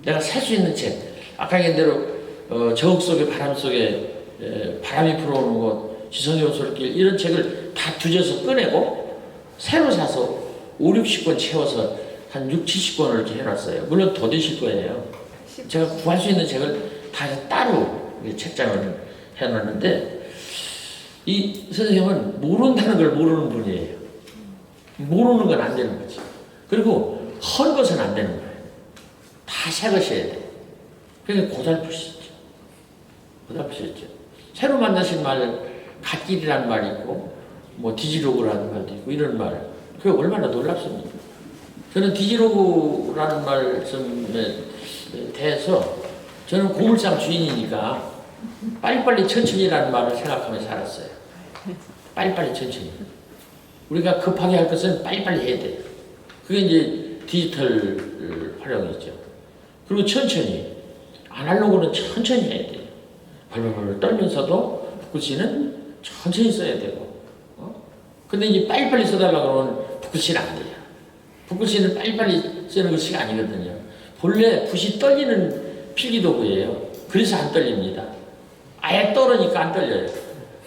내가 살 수 있는 책. 아까 얘기한 대로 저흑 속에 바람 속에 바람이 불어오는 것, 지성의 오솔길 이런 책을 다 뒤져서 꺼내고 새로 사서 5, 60권 채워서 한 6, 70권을 이렇게 해놨어요. 물론 더 되실 거예요. 제가 구할 수 있는 책을 다 따로 책장을 해놨는데, 이 선생님은 모른다는 걸 모르는 분이에요. 모르는 건 안 되는 거지. 그리고 헛 것은 안 되는 거예요. 다 새 것이어야 돼. 그러니까 고달프시죠. 고달프시죠. 새로 만나신 말, 갓길이라는 말이 있고, 뭐 디지로그라는 말도 있고, 이런 말. 그게 얼마나 놀랍습니까? 저는 디지로그라는 말씀에 대해서 저는 고물상 주인이니까 빨리빨리 천천히라는 말을 생각하며 살았어요. 빨리빨리 천천히. 우리가 급하게 할 것은 빨리빨리 해야 돼요. 그게 이제 디지털 활용이죠. 그리고 천천히. 아날로그는 천천히 해야 돼요. 벌벌벌 떨면서도 북글씨는 천천히 써야 되고. 근데 이제 빨리빨리 써달라고 그러면 북글씨는 안 돼요. 북글씨는 빨리빨리 쓰는 글씨가 아니거든요. 본래 붓이 떨리는 필기도구예요. 그래서 안 떨립니다. 아예 떨으니까 안 떨려요.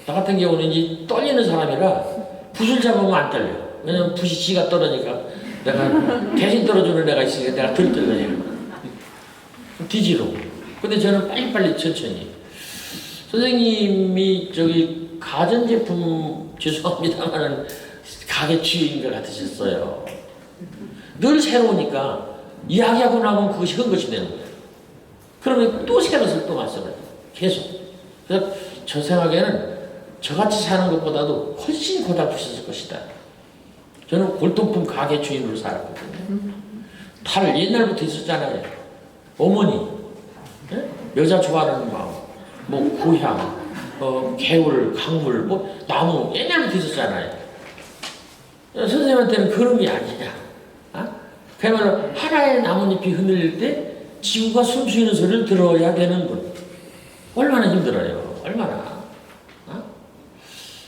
나 같은 경우는 이제 떨리는 사람이라 붓을 잡으면 안 떨려요. 왜냐면 붓이 지가 떨으니까 내가 대신 떨어주는 애가 있으니까 내가 덜 떨려요. 뒤지로. 근데 저는 빨리빨리 천천히. 선생님이 저기 가전제품 죄송합니다만은 가게 주인인 것 같으셨어요. 늘 새로우니까 이야기하고 나면 그것이 헛것이 되는 거예요. 그러면 또 새 것을 또 말씀해요. 계속. 그래서 저 생각에는 저같이 사는 것보다도 훨씬 고달프셨을 것이다. 저는 골동품 가게 주인으로 살았거든요. 탈 옛날부터 있었잖아요. 어머니, 네? 여자 좋아하는 마음, 뭐 고향, 개울, 강물, 뭐 나무 옛날부터 있었잖아요. 선생님한테는 그런 게 아니냐. 그야말로 하나의 나뭇잎이 흔들릴 때 지구가 숨쉬는 소리를 들어야 되는 분. 얼마나 힘들어요. 얼마나.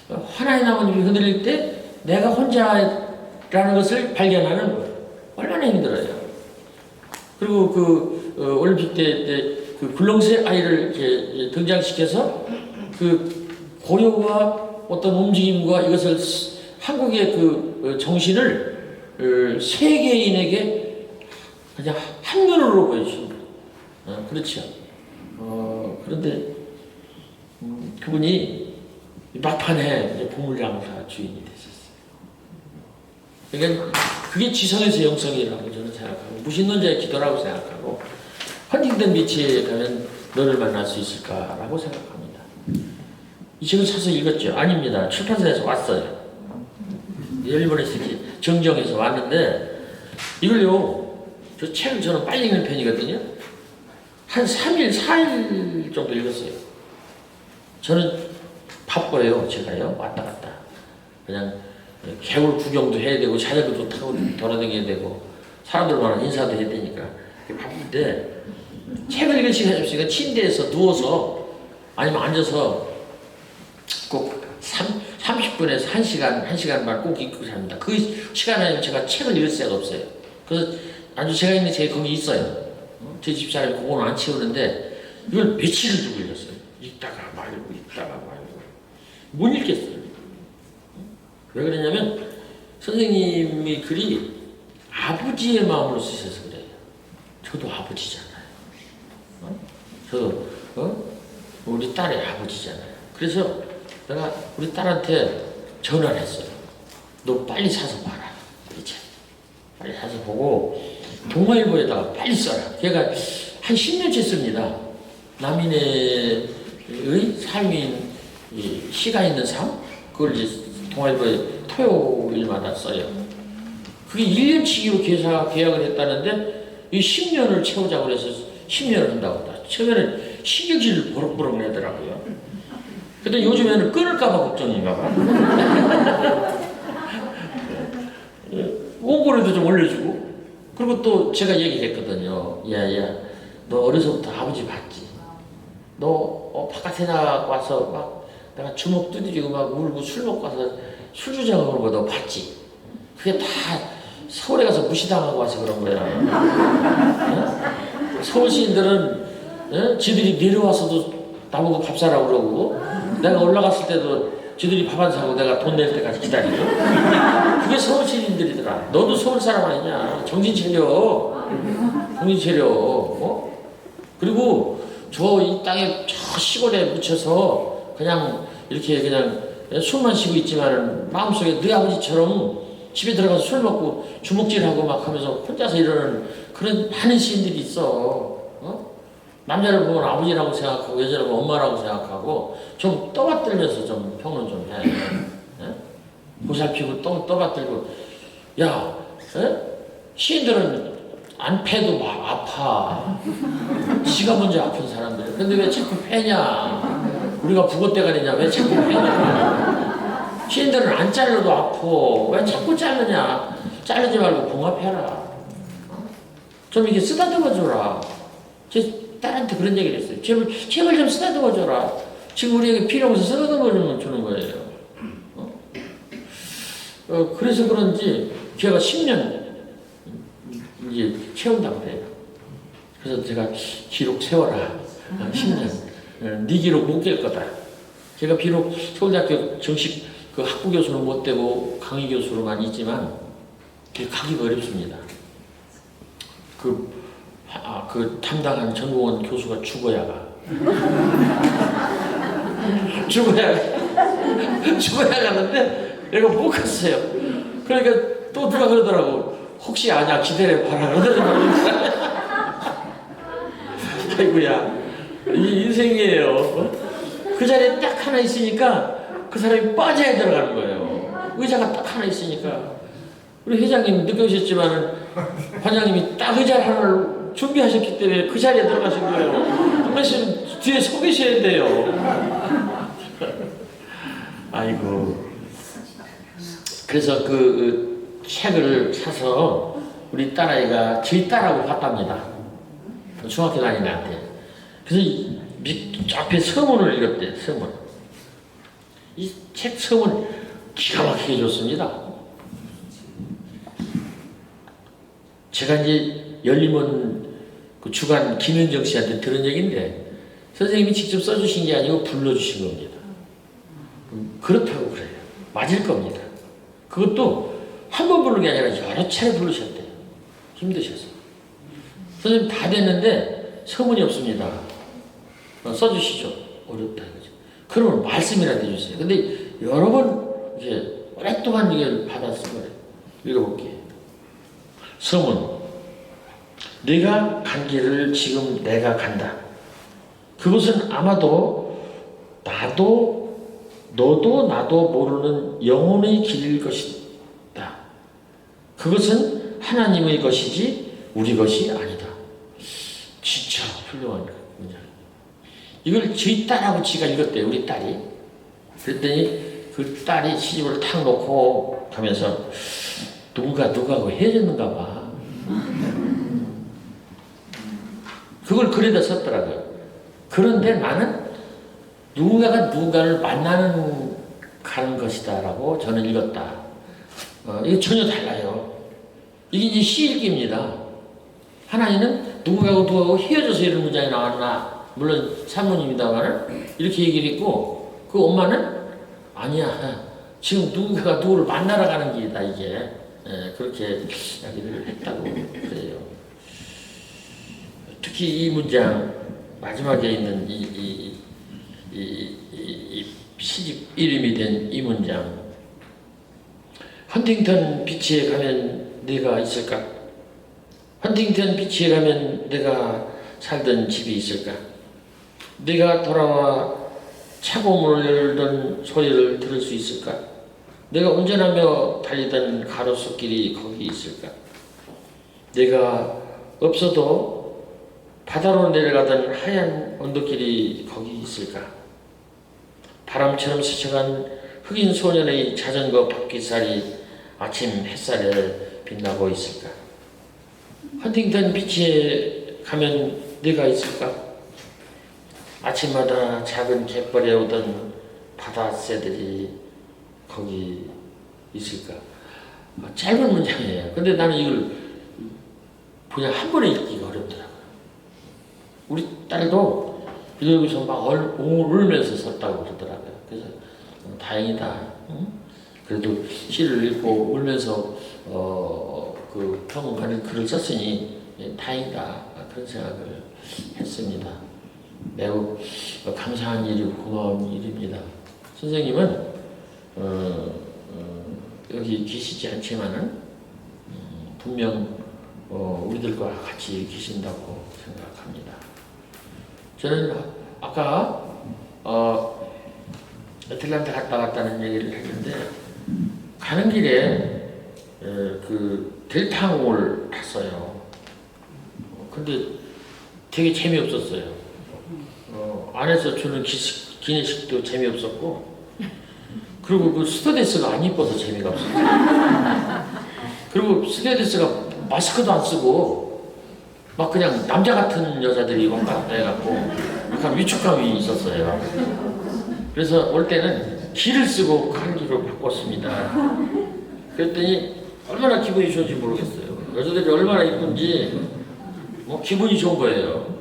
하나의 나뭇잎이 흔들릴 때 내가 혼자라는 것을 발견하는 분. 얼마나 힘들어요. 그리고 올림픽 때 그 굴렁쇠 아이를 이렇게 등장시켜서 그 고요와 어떤 움직임과 이것을 한국의 그 정신을 세계인에게 그냥 한눈으로 보여주십니다. 그렇죠. 그런데 그분이 막판에 보물장사 주인이 되셨어요. 그러니까 그게 지성에서 영성이라고 저는 생각하고 무신론자의 기도라고 생각하고 헌팅턴 비치에 가면 너를 만날 수 있을까라고 생각합니다. 이 책을 사서 읽었죠? 아닙니다. 출판사에서 왔어요. 일본에서 이렇게 정정해서 왔는데 이걸요, 저 책을 저는 빨리 읽는 편이거든요. 한 3일, 4일 정도 읽었어요. 저는 바빠요, 제가요. 왔다 갔다. 그냥 개울 구경도 해야 되고 자전거도 타고 돌아다녀야 되고 사람들 많은 인사도 해야 되니까 바쁜데 책을 읽을 시간이 없으니까 침대에서 누워서 아니면 앉아서 꼭 30분에서 1시간 반 꼭 읽고 삽니다. 그 시간 아니면 제가 책을 읽을 새가 없어요. 그래서 아주 제가 있는 책이 거기 있어요. 제 집사람이 그거는 안 치우는데 이걸 며칠을 두고 읽었어요. 읽다가 말고 못 읽겠어요. 왜 그러냐면 선생님이 글이 아버지의 마음으로 쓰셔서 그래요. 저도 아버지잖아요. 저도 우리 딸의 아버지잖아요. 그래서 내가 우리 딸한테 전화를 했어요. 너 빨리 사서 봐라. 이제 빨리 사서 보고 동아일보에다가 빨리 써라. 걔가 한 10년째 씁니다. 남인의 삶인 시가 있는 삶, 그걸 이제 동아일보에 토요일마다 써요. 그게 1년치기로 계약을 했다는데 이 10년을 채우자고 그래서 10년을 한다고 했다. 처음에는 신경질 버럭버럭 내더라고요. 근데 요즘에는 끊을까봐 걱정인가 봐. 원고료도 좀 올려주고. 그리고 또 제가 얘기했거든요. 야야, 너 어려서부터 아버지 봤지? 너 바깥에 나가서 막 내가 주먹 두드리고 막 울고 술 먹고 와서 술 주자고 그런 거 너 봤지? 그게 다 서울에 가서 무시당하고 와서 그런 거야. 어? 서울 시인들은 지들이 내려와서도 나보고 밥 사라고 그러고, 내가 올라갔을 때도 지들이 밥 안 사고 내가 돈 낼 때까지 기다리고. 그게 서울 시인들이더라. 너도 서울 사람 아니냐. 정신 차려. 정신 차려. 그리고 저 이 땅에 저 시골에 묻혀서 그냥 이렇게 그냥 술만 쉬고 있지만 마음속에 너희 아버지처럼 집에 들어가서 술 먹고 주먹질하고 막 하면서 혼자서 이러는 그런 많은 시인들이 있어. 남자를 보면 아버지라고 생각하고 여자를 보면 엄마라고 생각하고 좀 떠받들면서 좀 평론 좀 해. 보살피고 떠받들고. 야, 시인들은 안 패도 막 아파. 지가 먼저 아픈 사람들. 근데 왜 자꾸 패냐? 우리가 북어대가리냐? 왜 자꾸 패냐? 시인들은 안 잘려도 아파. 왜 자꾸 자르냐? 자르지 말고 봉합해라. 좀 이게 쓰다듬어줘라. 제 딸한테 그런 얘기를 했어요. 제발 좀 쓰다듬어줘라. 지금 우리에게 필요해서 쓰다듬어주면 주는 거예요. 그래서 그런지 제가 10년 이제 채운다고 그래요. 그래서 제가 기록 세워라. 10년. 네 기록 못 깰 거다. 제가 비록 서울대학교 정식 그 학부 교수는 못 되고 강의 교수로만 있지만 그게 가기가 어렵습니다. 그 담당한 전공원 교수가 죽어야 가는데 내가 못 갔어요. 그러니까 또 누가 그러더라고. 혹시 아냐 기다려봐라 그러더라고. 아이고야, 이 인생이에요. 그 자리에 딱 하나 있으니까 그 사람이 빠져야 들어가는 거예요. 의자가 딱 하나 있으니까. 우리 회장님 느껴오셨지만은 관장님이 딱 의자 하나를 준비하셨기 때문에 그 자리에 들어가신 거예요. 한 번씩은 뒤에 서 계셔야 돼요. 아이고. 그래서 그 책을 사서 우리 딸아이가 저희 딸하고 봤답니다. 중학교 다니는 애한테. 그래서 앞에 서문을 읽었대. 서문. 이 책 서문 기가 막히게 좋습니다. 제가 이제 열림원 그 주간 김현정 씨한테 들은 얘기인데 선생님이 직접 써주신 게 아니고 불러주신 겁니다. 그렇다고 그래요. 맞을 겁니다. 그것도 한 번 부르는 게 아니라 여러 차례 부르셨대요. 힘드셔서. 선생님 다 됐는데 서문이 없습니다. 써주시죠. 어렵다 이거죠. 그러면 말씀이라도 해주세요. 근데 여러 번 이제 오랫동안 이걸 받았을 거예요. 읽어볼게요. 서문. 네가 간 길을 지금 내가 간다. 그것은 아마도 너도 나도 모르는 영혼의 길일 것이다. 그것은 하나님의 것이지 우리 것이 아니다. 진짜 훌륭한 문장. 이걸 저희 딸하고 지가 읽었대요. 우리 딸이. 그랬더니 그 딸이 시집을 탁 놓고 가면서 누가하고 헤어졌는가 봐. 그걸 글에다 썼더라고요. 그런데 나는 누군가가 누군가를 만나는 가는 것이다라고 저는 읽었다. 이게 전혀 달라요. 이게 이제 시 읽기입니다. 하나님은 누구하고 헤어져서 이런 문장이 나왔나? 물론 사모님이다마는 이렇게 얘기를 했고 그 엄마는 아니야. 지금 누군가가 누구를 만나러 가는 길이다 이게. 그렇게 이야기를 했다고 그래요. 특히 이 문장 마지막에 있는 이 시집 이름이 된 이 문장 헌팅턴 비치에 가면 내가 있을까? 헌팅턴 비치에 가면 내가 살던 집이 있을까? 내가 돌아와 차고문을 열던 소리를 들을 수 있을까? 내가 운전하며 달리던 가로수길이 거기 있을까? 내가 없어도 바다로 내려가던 하얀 언덕길이 거기 있을까? 바람처럼 스쳐간 흑인 소년의 자전거 바퀴살이 아침 햇살에 빛나고 있을까? 헌팅턴 비치에 가면 네가 있을까? 아침마다 작은 갯벌에 오던 바다새들이 거기 있을까? 짧은 문장이에요. 근데 나는 이걸 그냥 한 번에 읽기가 어렵더라고요. 우리 딸도 여기서 막 울면서 썼다고 그러더라고요. 그래서 다행이다. 응? 그래도 시를 읽고 울면서 그 평가를 글을 썼으니 다행이다. 그런 생각을 했습니다. 매우 감사한 일이고 고마운 일입니다. 선생님은 여기 계시지 않지만은 분명 우리들과 같이 계신다고 생각합니다. 저는 아까 애틀랜타 갔다 왔다는 얘기를 했는데 가는 길에 그 델타 항공을 탔어요. 근데 되게 재미없었어요. 안에서 주는 기내식도 재미없었고 그리고 그 스튜어디스가 안 이뻐서 재미가 없었어요. 그리고 스튜어디스가 마스크도 안 쓰고 막 그냥 남자 같은 여자들이 왔다 갔다 해갖고 약간 위축감이 있었어요. 그래서 올 때는 기를 쓰고 칼기로 바꿨습니다. 그랬더니 얼마나 기분이 좋은지 모르겠어요. 여자들이 얼마나 이쁜지 뭐 기분이 좋은 거예요.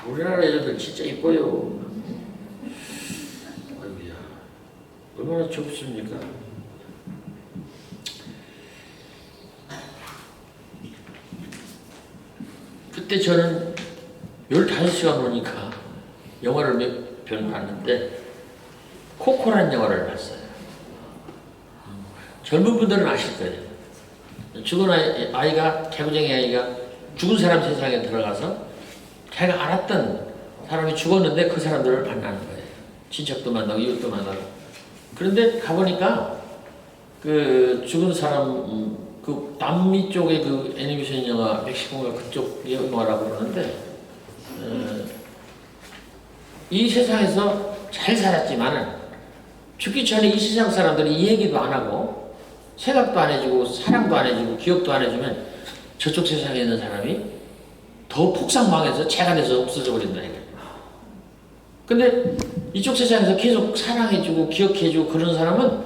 우리나라 여자들 진짜 이뻐요. 아이고야, 얼마나 좋습니까? 그때 저는 15시간 보니까 영화를 몇 편 봤는데 코코라는 영화를 봤어요. 젊은 분들은 아실 거예요. 죽은 아이가, 개구쟁이 아이가 죽은 사람 세상에 들어가서 자기가 알았던 사람이 죽었는데 그 사람들을 만나는 거예요. 친척도 만나고 이웃도 만나고. 그런데 가보니까 그 죽은 사람 그 남미 쪽의 그 애니메이션 영화 멕시코가 그쪽 영화라고 그러는데 이 세상에서 잘 살았지만은 죽기 전에 이 세상 사람들이 이 얘기도 안 하고 생각도 안 해주고 사랑도 안 해주고 기억도 안 해주면 저쪽 세상에 있는 사람이 더 폭삭망해서 재가 돼서 없어져 버린다 이거예요. 근데 이쪽 세상에서 계속 사랑해주고 기억해주고 그런 사람은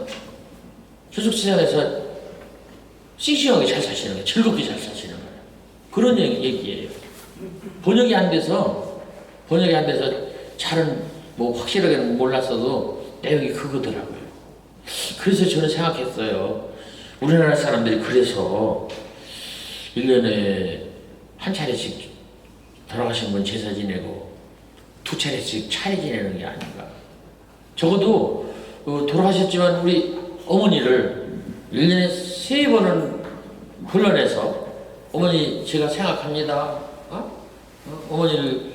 저쪽 세상에서 싱싱하게 잘 사시는 거예요. 즐겁게 잘 사시는 거예요. 그런 얘기예요. 번역이 안 돼서 잘은 뭐 확실하게는 몰랐어도 내용이 그거더라고요. 그래서 저는 생각했어요. 우리나라 사람들이 그래서 1년에 한 차례씩 돌아가신 분 제사 지내고 2차례씩 차례 지내는 게 아닌가. 적어도 돌아가셨지만 우리 어머니를 1년에 3번은 불러내서 어머니 제가 생각합니다. 어머니를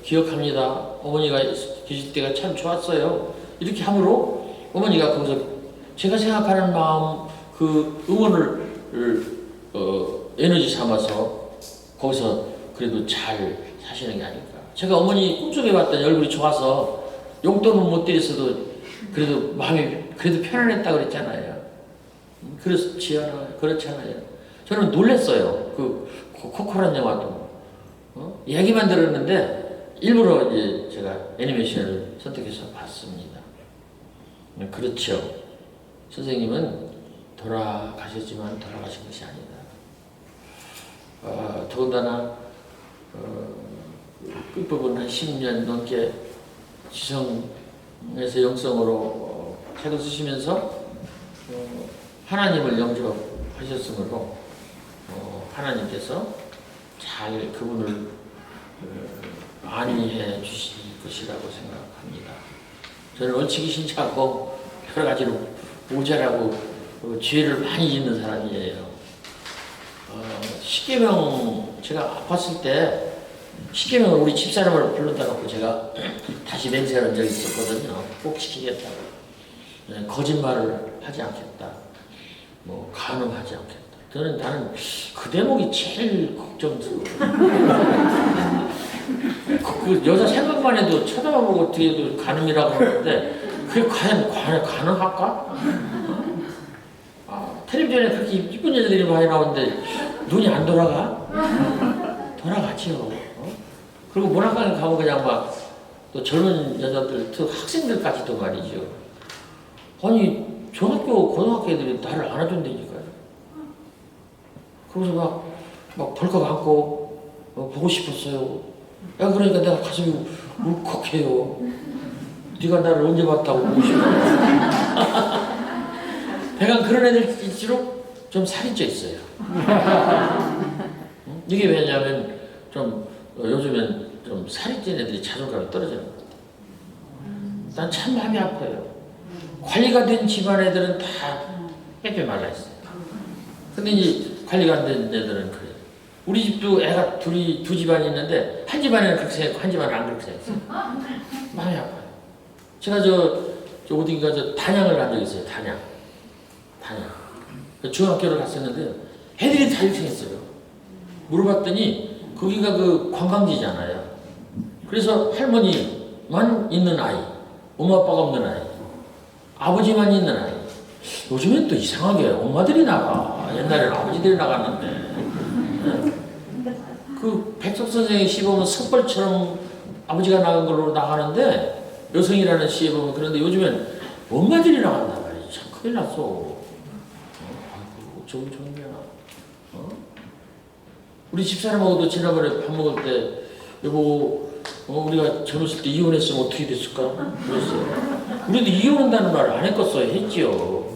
기억합니다. 어머니가 계실 때가 참 좋았어요. 이렇게 함으로 어머니가 거기서 제가 생각하는 마음 그 응원을 에너지 삼아서 거기서 그래도 잘 사시는 게 아닐까. 제가 어머니 꿈속에 봤더니 얼굴이 좋아서 용돈은 못 드렸어도 그래도 마음이 그래도 편안했다고 그랬잖아요. 그렇잖아요. 저는 놀랐어요. 그 코코란 영화도 이야기만 들었는데 일부러 이제 제가 애니메이션을 선택해서 봤습니다. 그렇죠. 선생님은 돌아가셨지만 돌아가신 것이 아니다. 더군다나 끝부분 한 10년 넘게 지성에서 영성으로 책을 쓰시면서 하나님을 영접하셨으므로 하나님께서 잘 그분을 안위해 주실 것이라고 생각합니다. 저는 원칙이 신차고 여러 가지로 모자라고 죄를 많이 짓는 사람이에요. 십계명 제가 아팠을 때 십계명을 우리 집사람을 불러다가 제가 다시 맹세한 적이 있었거든요. 꼭 지키겠다고. 거짓말을 하지 않겠다. 뭐 간음하지 않겠다. 나는 그 대목이 제일 걱정스러워요. 그 여자 생각만 해도 쳐다보고 어떻게 해도 간음이라고 하는데 그게 과연 가능할까? 텔레비전에 그렇게 이쁜 여자들이 많이 나오는데 눈이 안 돌아가? 돌아가지요. 그리고 문학관에 가면 그냥 막 또 젊은 여자들, 또 학생들까지도 말이죠. 아니 중학교, 고등학교 애들이 나를 안아준다니까요. 그래서 막 벌컥 안고 보고 싶었어요. 야 그러니까 내가 가슴이 울컥해요. 네가 나를 언제 봤다고 보고 싶어. 배가 그런 애들일수록 좀 살이 쪄 있어요. 이게 왜냐하면 좀 요즘엔 좀 살이 찐 애들이 자존감이 떨어지는 것 같아요. 난 참 마음이 아파요. 관리가 된 집안 애들은 다 빼빼 말라 있어요. 근데 이제 관리가 안 된 애들은 그래요. 우리 집도 애가 두 집안이 있는데 한 집안에는 그렇게 생각하고 한 집안은 안 그렇게 생각했어요. 마음이 아파요. 제가 저 어딘가 단양을 간 적이 있어요. 단양. 중학교를 갔었는데 애들이 다 이렇게 생겼어요. 물어봤더니 거기가 그 관광지잖아요. 그래서 할머니만 있는 아이, 엄마 아빠가 없는 아이, 아버지만 있는 아이. 요즘엔 또 이상하게 엄마들이 나가. 옛날에는 아버지들이 나갔는데. 그 백석 선생의 시 보면 석벌처럼 아버지가 나간 걸로 나가는데 여성이라는 시에 보면 그런데 요즘엔 엄마들이 나간단 말이지. 참 큰일 났어. 좋은 게 우리 집사람하고도 지난번에 밥 먹을 때 여보 우리가 젊었을 때 이혼했으면 어떻게 됐을까? 그랬어요. 우리도 이혼한다는 말을 안 했겠어요. 했지요.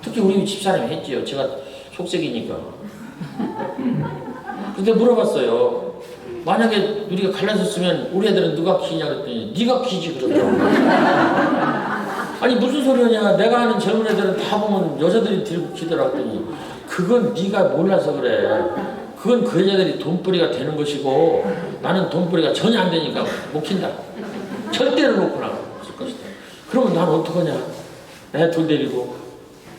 특히 우리 집사람이 했지요. 제가 속색이니까. 근데 물어봤어요. 만약에 우리가 갈라졌으면 우리 애들은 누가 키냐 그랬더니 네가 키지 그러더라고. 아니 무슨 소리냐. 내가 아는 젊은 애들은 다 보면 여자들이 들고 키더라 했더니 그건 네가 몰라서 그래. 그건 그 여자들이 돈벌이가 되는 것이고 나는 돈벌이가 전혀 안 되니까 못 킨다. 절대로 놓고 나갈 것이다. 그러면 난 어떡하냐. 애 둘 데리고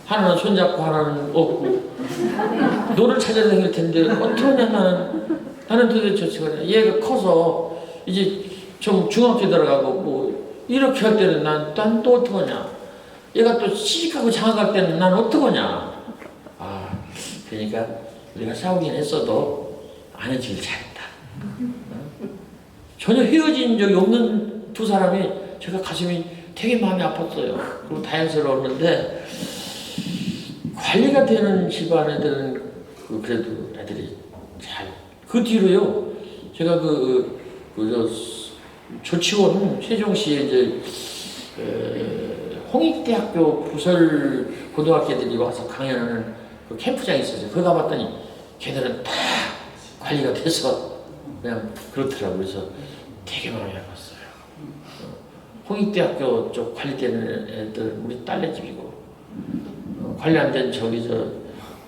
하나는 손잡고 하나는 없고 너를 찾아야 될 텐데 어떡하냐 나는 도대체 어떡하냐. 얘가 커서 이제 좀 중학교 들어가고 뭐 이렇게 할 때는 난 또 어떡하냐. 얘가 또 시집가고 장가갈 때는 난 어떡하냐. 그러니까 우리가 싸우긴 했어도 안 해주길 잘했다. 전혀 헤어진 적이 없는 두 사람이 제가 가슴이 되게 마음이 아팠어요. 그리고 다행스러웠는데 관리가 되는 집안 애들은 그래도 애들이 잘. 그 뒤로요. 제가 조치원 세종시에 이제 홍익대학교 부설 고등학교 애들이 와서 강연하는 그 캠프장이 있었어요. 거기 가봤더니 걔들은 다 관리가 돼서 그냥 그렇더라고요. 그래서 되게 마음이 아팠어요. 홍익대학교 쪽 관리되는 애들 우리 딸네 집이고 관리 안 된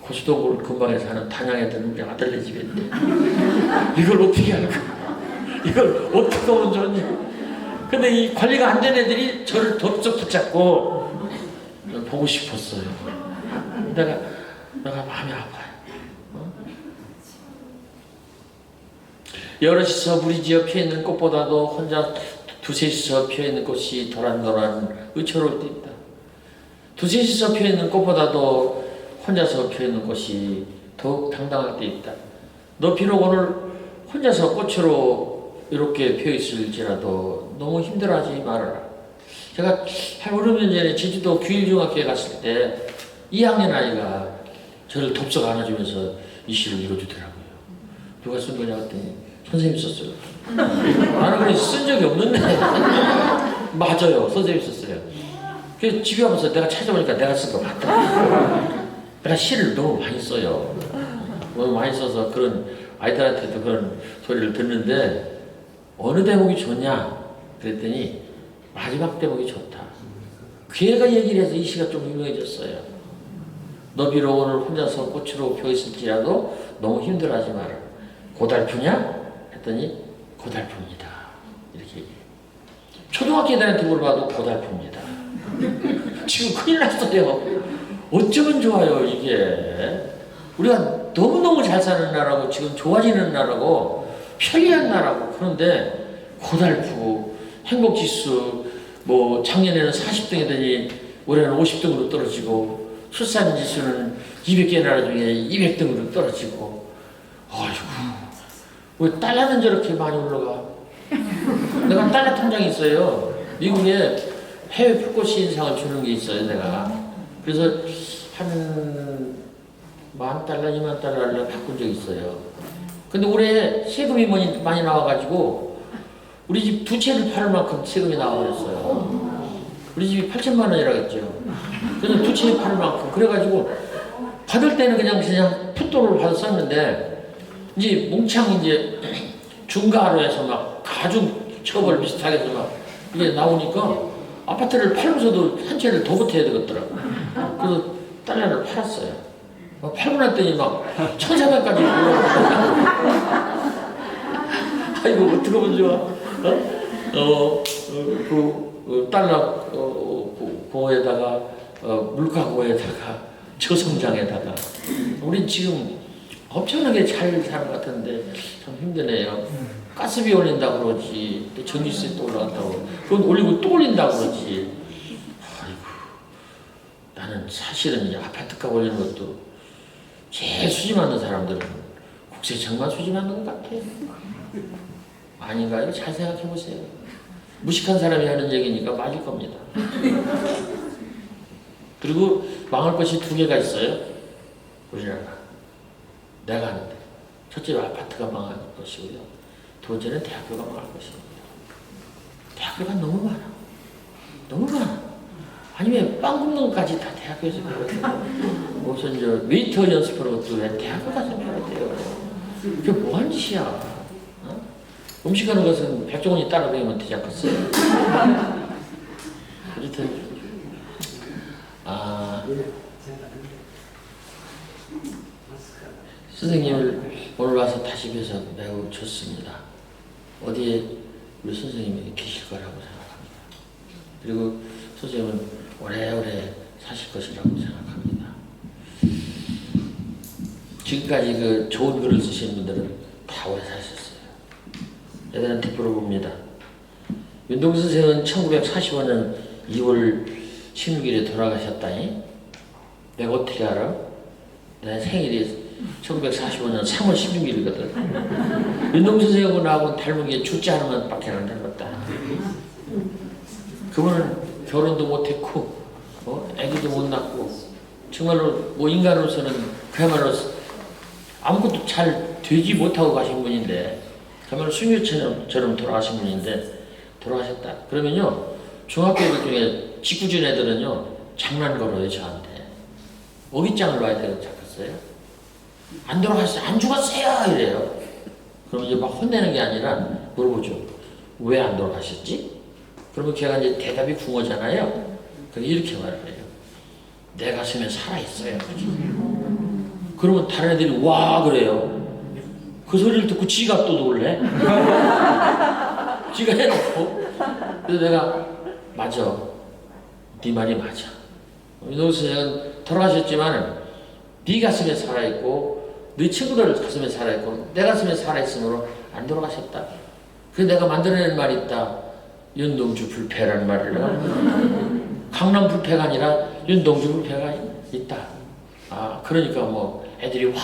고수동굴 근방에 사는 단양 애들은 우리 아들네 집인데 이걸 어떻게 할까? 이걸 어떻게 하면 좋니? 근데 이 관리가 안 된 애들이 저를 덥석 붙잡고 보고 싶었어요. 내가 마음이 아파요. 여럿이서 무리지어 피어있는 꽃보다도 혼자 두셋이서 피어있는 꽃이 도란도란 의처로울 때 있다. 두셋이서 피어있는 꽃보다도 혼자서 피어있는 꽃이 더욱 당당할 때 있다. 너 비록 오늘 혼자서 꽃으로 이렇게 피어있을지라도 너무 힘들어하지 말아라. 제가 한 5, 6년 전에 제주도 규일중학교에 갔을 때 2학년 아이가 저를 덥석 안아주면서 이 시를 읽어주더라고요. 누가 쓴 거냐 했더니 선생님 썼어요. 나는 그래 쓴 적이 없는데 맞아요. 선생님 썼어요. 그래서 집에 와서 내가 찾아보니까 내가 쓴 거 맞다. 내가 시를 너무 많이 써요. 너무 많이 써서 그런 아이들한테도 그런 소리를 듣는데 어느 대목이 좋냐 그랬더니 마지막 대목이 좋다. 걔가 얘기를 해서 이 시가 좀 유명해졌어요. 너 비록 오늘 혼자서 꽃으로 펴있을지라도 너무 힘들어하지 마라. 고달프냐? 했더니 고달픕니다. 이렇게 얘기해요. 초등학교 애들한테 물어봐도 고달픕니다. 지금 큰일 났어요. 어쩌면 좋아요 이게. 우리가 너무너무 잘 사는 나라고 지금 좋아지는 나라고 편리한 나라고 그런데 고달프고 행복지수 뭐 작년에는 40등이더니 올해는 50등으로 떨어지고 출산지수는 200개 나라 중에 200등으로 떨어지고 아이고 왜 달러는 저렇게 많이 올라가. 내가 달러 통장이 있어요. 미국에 해외復興시인상을 주는 게 있어요 내가. 그래서 한 $10,000, $20,000를 바꾼 적이 있어요. 근데 올해 세금이 많이 나와가지고 우리 집 두 채를 팔을 만큼 세금이 나와버렸어요. 우리 집이 8천만 원이라고 했죠. 그래서 두 채 팔을 만큼. 그래가지고 받을 때는 그냥 풋돈으로 받았었는데 이제 몽창 이제 중가로 해서 막 가죽 처벌 비슷하게 해서 막 이게 나오니까 아파트를 팔면서도 한 채를 더 붙여야 되겠더라고. 그래서 달러를 팔았어요. 팔고 났더니 막 1,400까지 올라오고. 아이고 어떻게 보면 좋아. 달러 고에다가 물가고에다가 저성장에다가 우린 지금 엄청나게 잘 사는 것 같은데 참 힘드네요. 가스비 올린다고 그러지, 또 전기세 또 올라간다고, 그건 올리고 또 올린다고 그러지. 아이고, 나는 사실은 이제 아파트값 올리는 것도 제일 수지 맞는 사람들은 국세 정말 수지 맞는 것 같아요. 아닌가요? 잘 생각해 보세요. 무식한 사람이 하는 얘기니까 맞을 겁니다. 그리고 망할 것이 두 개가 있어요. 우리나라. 내가 하는데. 첫째로 아파트가 망할 것이고요. 두 번째는 대학교가 망할 것입니다. 대학교가 너무 많아. 너무 많아. 아니면 빵 굽는 것까지 다 대학교에서 배워야 돼요. 무슨 저 웨이터 연습하는 것도 왜 대학교 가서 배워야 돼요. 그게 뭐하는 짓이야. 어? 음식하는 것은 백종원이 따라 배우면 되지 않겠어요? 어쨌든 선생님을 오늘 와서 다시 뵈서 매우 좋습니다. 어디에 우리 선생님이 계실 거라고 생각합니다. 그리고 선생님은 오래오래 사실 것이라고 생각합니다. 지금까지 그 좋은 글을 쓰신 분들은 다 오래 사셨어요. 애들한테 물어봅니다. 윤동주 선생은 1945년 2월 16일에 돌아가셨다니? 내가 어떻게 알아? 내 생일이 1945년 3월 16일이거든. 윤동주 선생하고 나하고 닮은 게 둘째 하나만 밖에 안 닮았다. 그분은 결혼도 못했고, 애기도 못 낳고, 정말로 뭐 인간으로서는 그야말로 아무것도 잘 되지 못하고 가신 분인데, 정말로 수녀처럼 돌아가신 분인데, 돌아가셨다. 그러면요, 중학교 애들 중에 직구준 애들은요, 장난 걸어요, 저한테. 어깃장을 놔야 되는 잡혔어요. 안 돌아가셨어요. 안 죽었어요. 이래요. 그럼 이제 막 혼내는 게 아니라 물어보죠. 왜 안 돌아가셨지? 그러면 걔가 이제 대답이 궁어잖아요. 그럼 이렇게 말을 해요. 내 가슴에 살아있어요. 그러면 다른 애들이 와 그래요. 그 소리를 듣고 지가 또 놀래. 지가 해놓고. 그래서 내가 맞아. 네 말이 맞아. 윤동수 선생은 돌아가셨지만 네 가슴에 살아있고 네 친구들 가슴에 살아있고 내 가슴에 살아있으므로 안 돌아가셨다. 그래서 내가 만들어낸 말이 있다. 윤동주 불패라는 말을 강남 불패가 아니라 윤동주 불패가 있다. 그러니까 뭐 애들이 와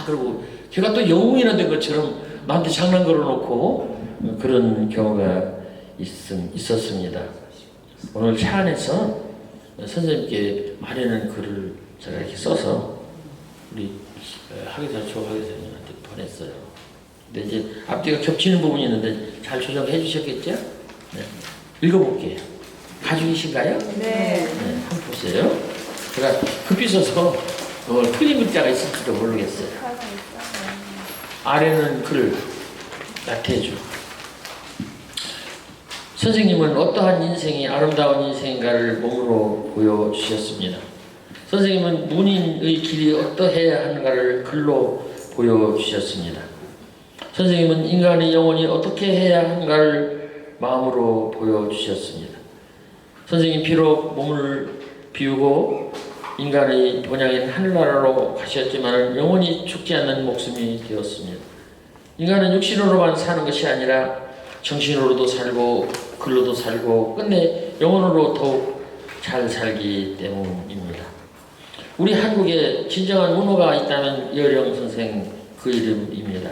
그러고 걔가 또 영웅이나 된 것처럼 나한테 장난 걸어놓고 그런 경우가 있었습니다. 오늘 차 안에서 선생님께 마련한 글을 제가 이렇게 써서 우리 조학의사님한테 보냈어요. 근데 이제 앞뒤가 겹치는 부분이 있는데 잘 조정해 주셨겠죠? 네. 읽어볼게요. 가족이신가요? 네. 한번 보세요. 제가 급히 써서 틀린 글자가 있을지도 모르겠어요. 아래는 글, 나태주. 선생님은 어떠한 인생이 아름다운 인생인가를 몸으로 보여주셨습니다. 선생님은 문인의 길이 어떠해야 하는가를 글로 보여주셨습니다. 선생님은 인간의 영혼이 어떻게 해야 하는가를 마음으로 보여주셨습니다. 선생님 비록 몸을 비우고 인간의 본향인 하늘나라로 가셨지만 영원히 죽지 않는 목숨이 되었습니다. 인간은 육신으로만 사는 것이 아니라 정신으로도 살고 글로도 살고 끝내 영혼으로 더욱 잘 살기 때문입니다. 우리 한국에 진정한 문호가 있다면 이어령 선생 그 이름입니다.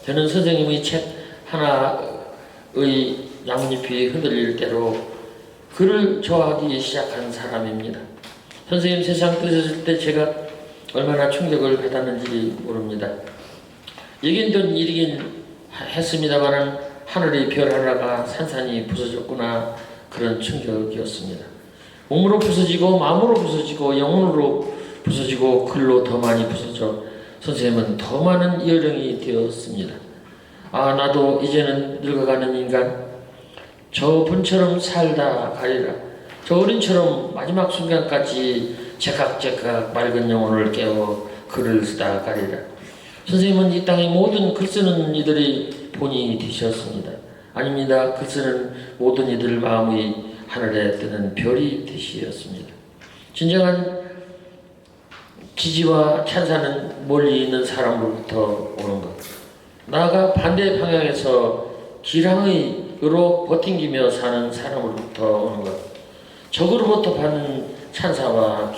저는 선생님의 책 하나의 나뭇잎이 흔들릴 때로 그를 좋아하기 시작한 사람입니다. 선생님 세상 뜨셨을 때 제가 얼마나 충격을 받았는지 모릅니다. 얘긴던 일이긴 했습니다만 하늘의 별 하나가 산산이 부서졌구나 그런 충격이었습니다. 몸으로 부서지고 마음으로 부서지고 영혼으로 부서지고 글로 더 많이 부서져 선생님은 더 많은 이어령이 되었습니다. 아 나도 이제는 늙어가는 인간 저 분처럼 살다 가리라. 저 어린처럼 마지막 순간까지 제각제각 맑은 영혼을 깨워 글을 쓰다 가리라. 선생님은 이 땅의 모든 글 쓰는 이들의 본이 되셨습니다. 아닙니다. 글 쓰는 모든 이들 마음의 하늘에 뜨는 별이 되시었습니다. 진정한 지지와 찬사는 멀리 있는 사람으로부터 오는 것. 나아가 반대 방향에서 기량의로 버팅기며 사는 사람으로부터 오는 것. 적으로부터 받는 찬사와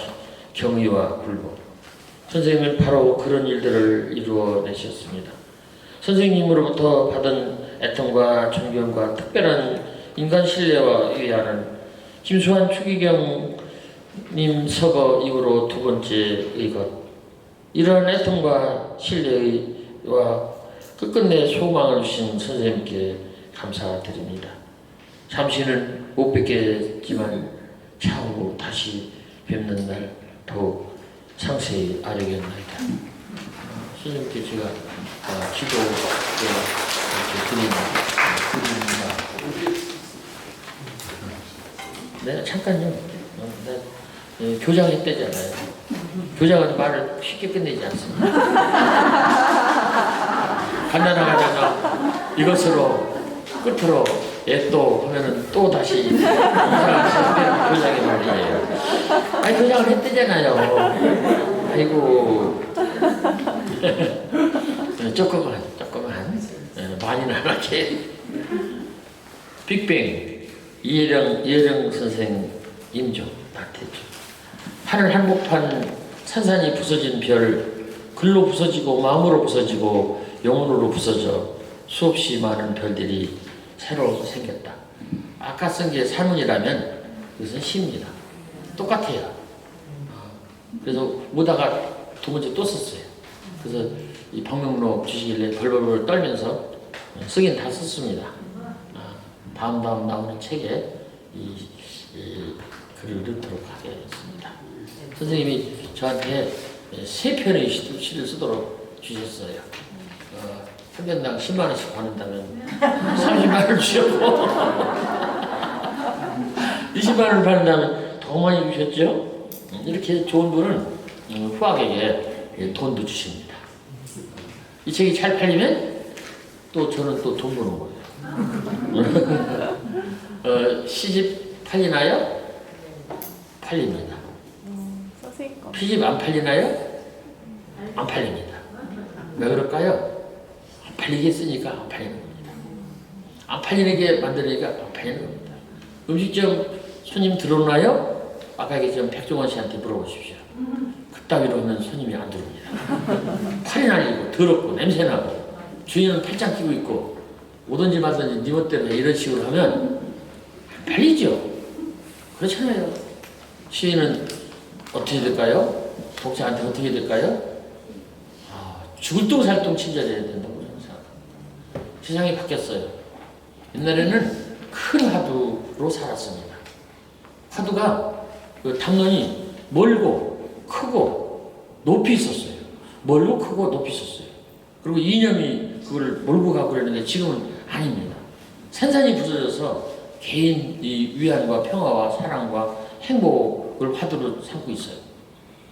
경의와 굴복. 선생님은 바로 그런 일들을 이루어내셨습니다. 선생님으로부터 받은 애통과 존경과 특별한 인간 신뢰와 위안은 김수환 추기경님 서거 이후로 두 번째의 것. 이러한 애통과 신뢰와 끝끝내 소망을 주신 선생님께 감사드립니다. 잠시는 못 뵙겠지만 차후 다시 뵙는 날 더욱 상세히 알려겠나이다. 선생님께 제가 기도를 드립니다. 네, 잠깐요. 교장했대잖아요. 교장은 말을 쉽게 끝내지 않습니다. 간단하다가 이것으로 끝으로 또 하면은 또 다시 이상한 교장의 말이에요. 아니 교장을 했대잖아요. 아이고 조금만 많이는 안 할게. 빅뱅 이혜령 선생 임종 나태주. 하늘 한복판 산산이 부서진 별 글로 부서지고 마음으로 부서지고 영혼으로 부서져 수없이 많은 별들이 새로 생겼다. 아까 쓴 게 산문이라면 이것은 시입니다. 똑같아요. 그래서 오다가 두 번째 또 썼어요. 그래서 이 방명록 주시길래 벌벌벌 떨면서 쓰긴 다 썼습니다. 다음 나오는 책에 이 글을 넣도록 하겠습니다. 선생님이 저한테 3편의 시를 쓰도록 주셨어요. 한 편당 10만 원씩 받는다면 30만 원 주셨고 20만 원을 받는다면 더 많이 주셨죠? 이렇게 좋은 분은 후학에게 돈도 주십니다. 이 책이 잘 팔리면 또 저는 또 돈 버는 거예요. 시집 팔리나요? 팔립니다. 시집 안 팔리나요? 안 팔립니다. 왜 그럴까요? 안 팔리겠으니까 안 팔리는 겁니다. 안 팔리게 만들니까 안 팔리는 겁니다. 음식점 손님 들어오나요? 아까 얘기했지만 백종원 씨한테 물어보십시오. 그따위로 하면 손님이 안 들어옵니다. 팔이 날리고 더럽고 냄새나고 주인은 팔짱 끼고 있고 오든지 말든지 네 멋대로 이런 식으로 하면 안 팔리죠. 그렇잖아요. 시인은 어떻게 될까요? 독자한테 어떻게 될까요? 죽을 똥 살 똥 친절해야 된다고 저는 생각합니다. 세상이 바뀌었어요. 옛날에는 큰 화두로 살았습니다. 화두가 그 담론이 멀고 크고 높이 있었어요. 멀고 크고 높이 있었어요. 그리고 이념이 그걸 몰고 가고 그랬는데 지금은 아닙니다. 산산이 부서져서 개인의 위안과 평화와 사랑과 행복을 화두로 삼고 있어요.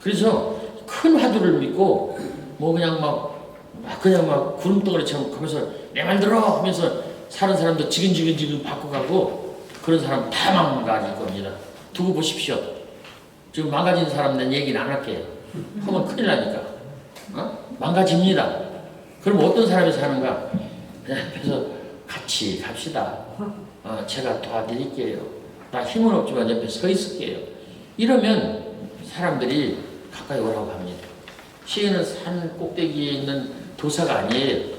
그래서 큰 화두를 믿고 뭐 그냥 막 구름덩어리처럼 가면서 내 말 들어 하면서 사는 사람도 지근지근 바꿔가고 그런 사람 다 망가질 겁니다. 두고 보십시오. 지금 망가진 사람 낸 얘기는 안 할게요. 하면 큰일 나니까. 망가집니다. 그럼 어떤 사람이 사는가? 그냥 옆에서 같이 갑시다. 제가 도와드릴게요. 나 힘은 없지만 옆에 서 있을게요. 이러면 사람들이 가까이 오라고 합니다. 시인은 산 꼭대기에 있는 도사가 아니에요.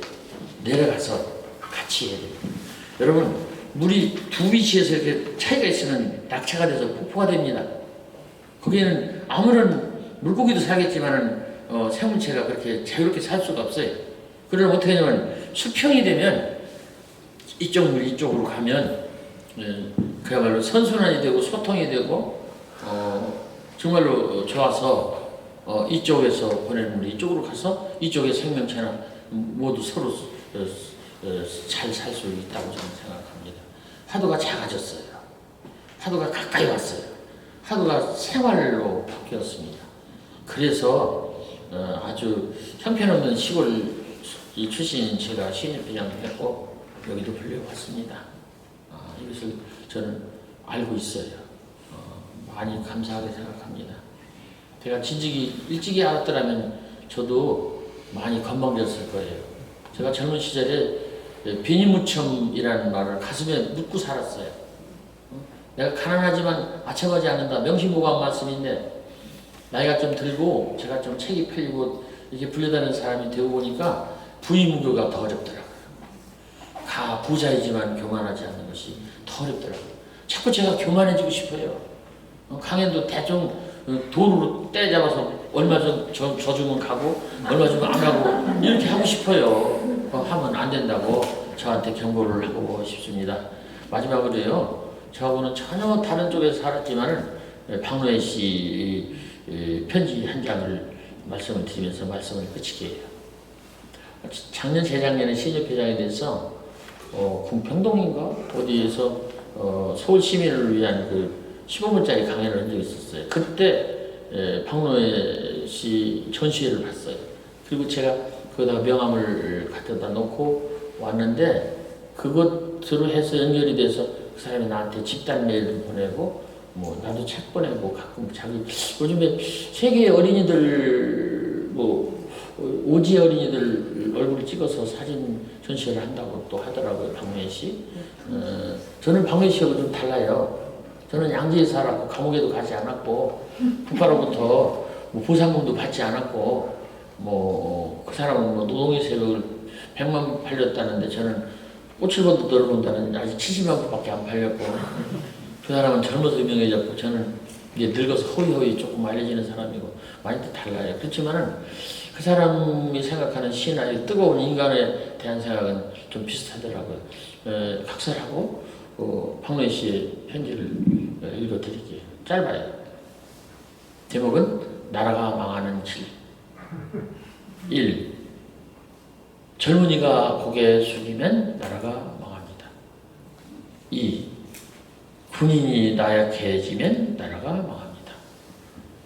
내려가서 같이 해야 돼요. 여러분, 물이 두 위치에서 이렇게 차이가 있으면 낙차가 돼서 폭포가 됩니다. 거기에는 아무런 물고기도 살겠지만은 생물체가 그렇게 자유롭게 살 수가 없어요. 그러면 어떻게 하냐면 수평이 되면 이쪽 물 이쪽으로 가면 그야말로 선순환이 되고 소통이 되고 정말로 좋아서 이쪽에서 보내는 물이 이쪽으로 가서 이쪽의 생명체나 모두 서로 잘 살 수 있다고 저는 생각합니다. 화두가 작아졌어요. 화두가 가까이 왔어요. 화두가 생활로 바뀌었습니다. 그래서 아주 형편없는 시골 출신인 제가 시인협회장도 했고 여기도 불려왔습니다. 이것을 저는 알고 있어요. 많이 감사하게 생각합니다. 제가 진즉이 일찍이 알았더라면 저도 많이 건방졌을 거예요. 제가 젊은 시절에 비니무첨이라는 말을 가슴에 묻고 살았어요. 내가 가난하지만 아첨하지 않는다. 명심보고한 말씀인데 나이가 좀 들고 제가 좀 책이 펴리고 이렇게 불려다니는 사람이 되고 보니까 부의무교가 더 어렵더라고요. 부자이지만 교만하지 않는 것이 더 어렵더라고요. 자꾸 제가 교만해지고 싶어요. 강연도 대충 돈으로 때려잡아서 얼마 줘주면 가고 얼마 주면 안 가고 이렇게 하고 싶어요. 하면 안 된다고 저한테 경고를 해보고 싶습니다. 마지막으로요. 저하고는 전혀 다른 쪽에서 살았지만은 박노해 씨 편지 한 장을 말씀을 드리면서 말씀을 끝이게 해요. 작년 재작년에 시인협회장에 대해서 궁평동인가 어디에서 서울 시민을 위한 그 15분짜리 강연을 한 적이 있었어요. 그때 박노해 씨 전시회를 봤어요. 그리고 제가 거기다가 명함을 갖다 놓고 왔는데 그것으로 해서 연결이 돼서 그 사람이 나한테 집단 메일도 보내고 뭐 나도 책 보내고 가끔 자기 요즘에 세계 어린이들 오지 어린이들 얼굴 찍어서 사진 전시회를 한다고 또 하더라고요. 박노해 씨. 저는 박노해 씨하고 좀 달라요. 저는 양지에 살았고 감옥에도 가지 않았고 국가로부터 보상금도 받지 않았고 그 사람은 노동의 새벽을 100만 팔렸다는데 저는 꽃을 보듯 너를 본다는 아직 70만 부밖에 안 팔렸고 그 사람은 젊어서 유명해졌고 저는 이제 늙어서 허위허위 조금 알려지는 사람이고 많이 또 달라요. 그렇지만은 그 사람이 생각하는 시나 뜨거운 인간에 대한 생각은 좀 비슷하더라고요. 각설하고 박노해 씨의 편지를 읽어드릴게요. 짧아요. 제목은 나라가 망하는 길. 1. 젊은이가 고개 숙이면 나라가 망합니다. 2. 군인이 나약해지면 나라가 망합니다.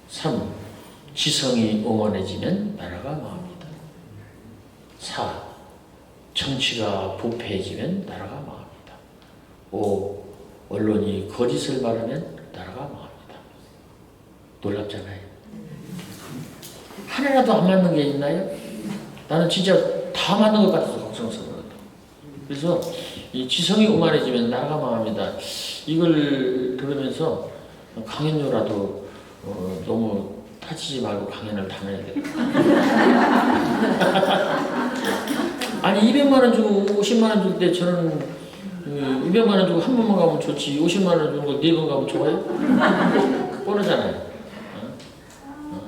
3. 지성이 오만해지면 나라가 망합니다. 4. 정치가 부패해지면 나라가 망합니다. 5. 언론이 거짓을 말하면 나라가 망합니다. 놀랍잖아요. 하나라도 안 맞는 게 있나요? 나는 진짜 다 맞는 것 같아서 걱정스러워요. 그래서 이 지성이 오만해지면 나라가 망합니다. 이걸 들으면서 강연료라도 너무 타치지 말고 강연을 다녀야 되겠다. 아니 200만 원 주고 50만 원 줄 때 저는 200만 원 주고 한 번만 가면 좋지 50만 원 주는 거 4번 가면 좋아요? 뻔하잖아요.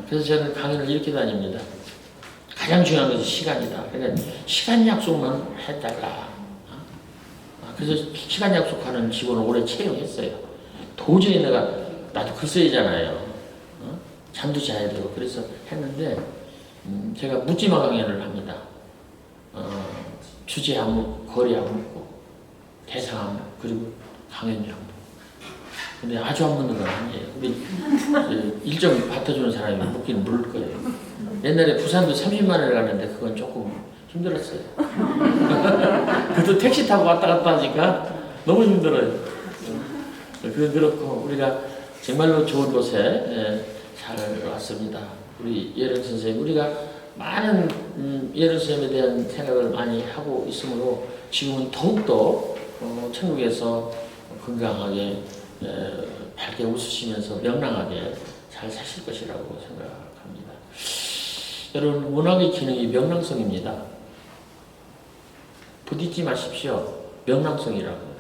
그래서 저는 강연을 이렇게 다닙니다. 가장 중요한 것은 시간이다. 그러니까 시간 약속만 해달라. 그래서 시간 약속하는 직원을 오래 채용했어요. 도저히 나도 글 써야잖아요. 잠도 자야 되고 그래서 했는데 제가 묻지마 강연을 합니다. 주제 안 묻고 거리 안 묻고 대상 안 묻고 그리고 강연료 안 묻고. 근데 아주 안 묻는 건 아니에요. 근데 일정 받아주는 사람이 묻기는 물을 거예요. 옛날에 부산도 30만 원을 갔는데 그건 조금 힘들었어요. 그래도 택시 타고 왔다 갔다 하니까 너무 힘들어요. 그렇고 우리가 정말로 좋은 곳에 잘 왔습니다. 우리 예령 선생님, 우리가 많은 예령 선생님에 대한 생각을 많이 하고 있으므로 지금은 더욱더 천국에서 건강하게 밝게 웃으시면서 명랑하게 잘 사실 것이라고 생각합니다. 여러분, 문학의 기능이 명랑성입니다. 부딪지 마십시오. 명랑성이라고.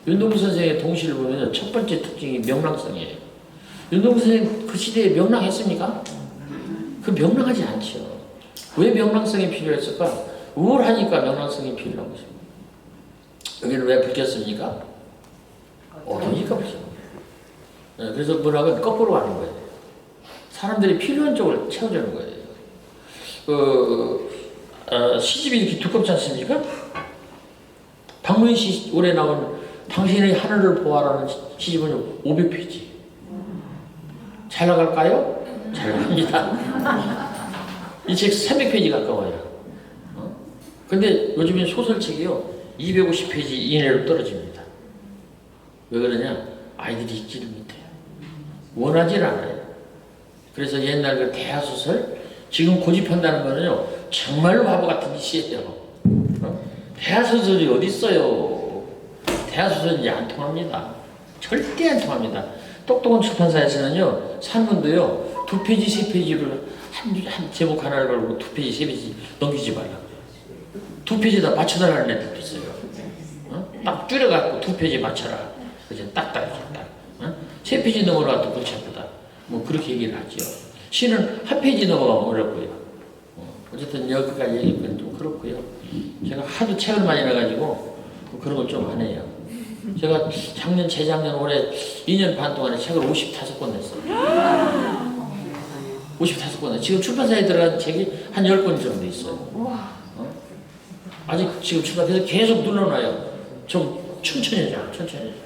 윤동주 선생의 동시를 보면 첫 번째 특징이 명랑성이에요. 윤동주 선생 그 시대에 명랑했습니까? 그 명랑하지 않죠. 왜 명랑성이 필요했을까? 우월하니까 명랑성이 필요한 것입니다. 여기는 왜 붙였습니까? 어두니까 붙였습니다. 그래서 문학은 거꾸로 가는 거예요. 사람들이 필요한 쪽을 채워주는 거예요. 시집이 이렇게 두껍지 않습니까? 박문희 씨 올해 나온 당신의 하늘을 보아라는 시집은 500페이지. 잘 나갈까요? 잘 나갑니다. 이 책 300페이지 가까워요. 근데 요즘엔 소설책이요 250페이지 이내로 떨어집니다. 왜 그러냐? 아이들이 읽지를 못해요. 원하질 않아요. 그래서 옛날 그 대하소설 지금 고집한다는 거는요 정말로 바보 같은 짓이에요. 대하소설이 어디 있어요? 대하소설이 안 통합니다. 절대 안 통합니다. 똑똑한 출판사에서는요 산문도요 2페이지, 3페이지를 한 제목 하나를 걸고 2페이지, 3페이지 넘기지 말라고요. 2페이지에다 맞춰달라는 애들도 있어요. 딱 줄여갖고 2페이지 맞춰라. 그죠? 딱딱 이렇게 딱. 3페이지 넘어가도 골치 아프다. 뭐 그렇게 얘기를 하죠. 시는 한 페이지 넘어가면 어렵고요. 어쨌든 여기까지 얘기는 좀 그렇고요. 제가 하도 책을 많이 내가지고 그런 걸 좀 안 해요. 제가 작년, 재작년, 올해 2년 반 동안에 책을 55권 냈어요. 55권. 지금 출판사에 들어간 책이 한 10권 정도 있어요. 아직 지금 출판사에서 계속 눌러놔요. 좀 천천히 해줘. 천천히 해줘.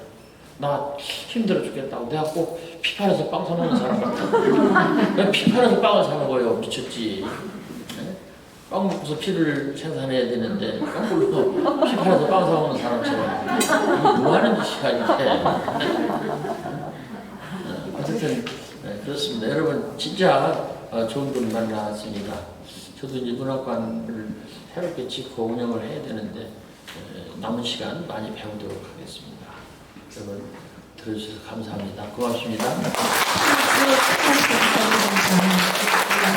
나 힘들어 죽겠다고. 내가 꼭 피팔아서 빵 사먹는 사람 같아. 내가 피팔아서 빵을 사먹어요. 미쳤지. 빵 먹고서 피를 생산해야 되는데 거꾸로 피 팔아서 빵 사먹는 사람처럼 이게 뭐 하는 짓이야 이게. 어쨌든 그렇습니다. 여러분 진짜 좋은 분 만났습니다. 저도 이제 문학관을 새롭게 짓고 운영을 해야 되는데 남은 시간 많이 배우도록 하겠습니다. 여러분 들어주셔서 감사합니다. 고맙습니다.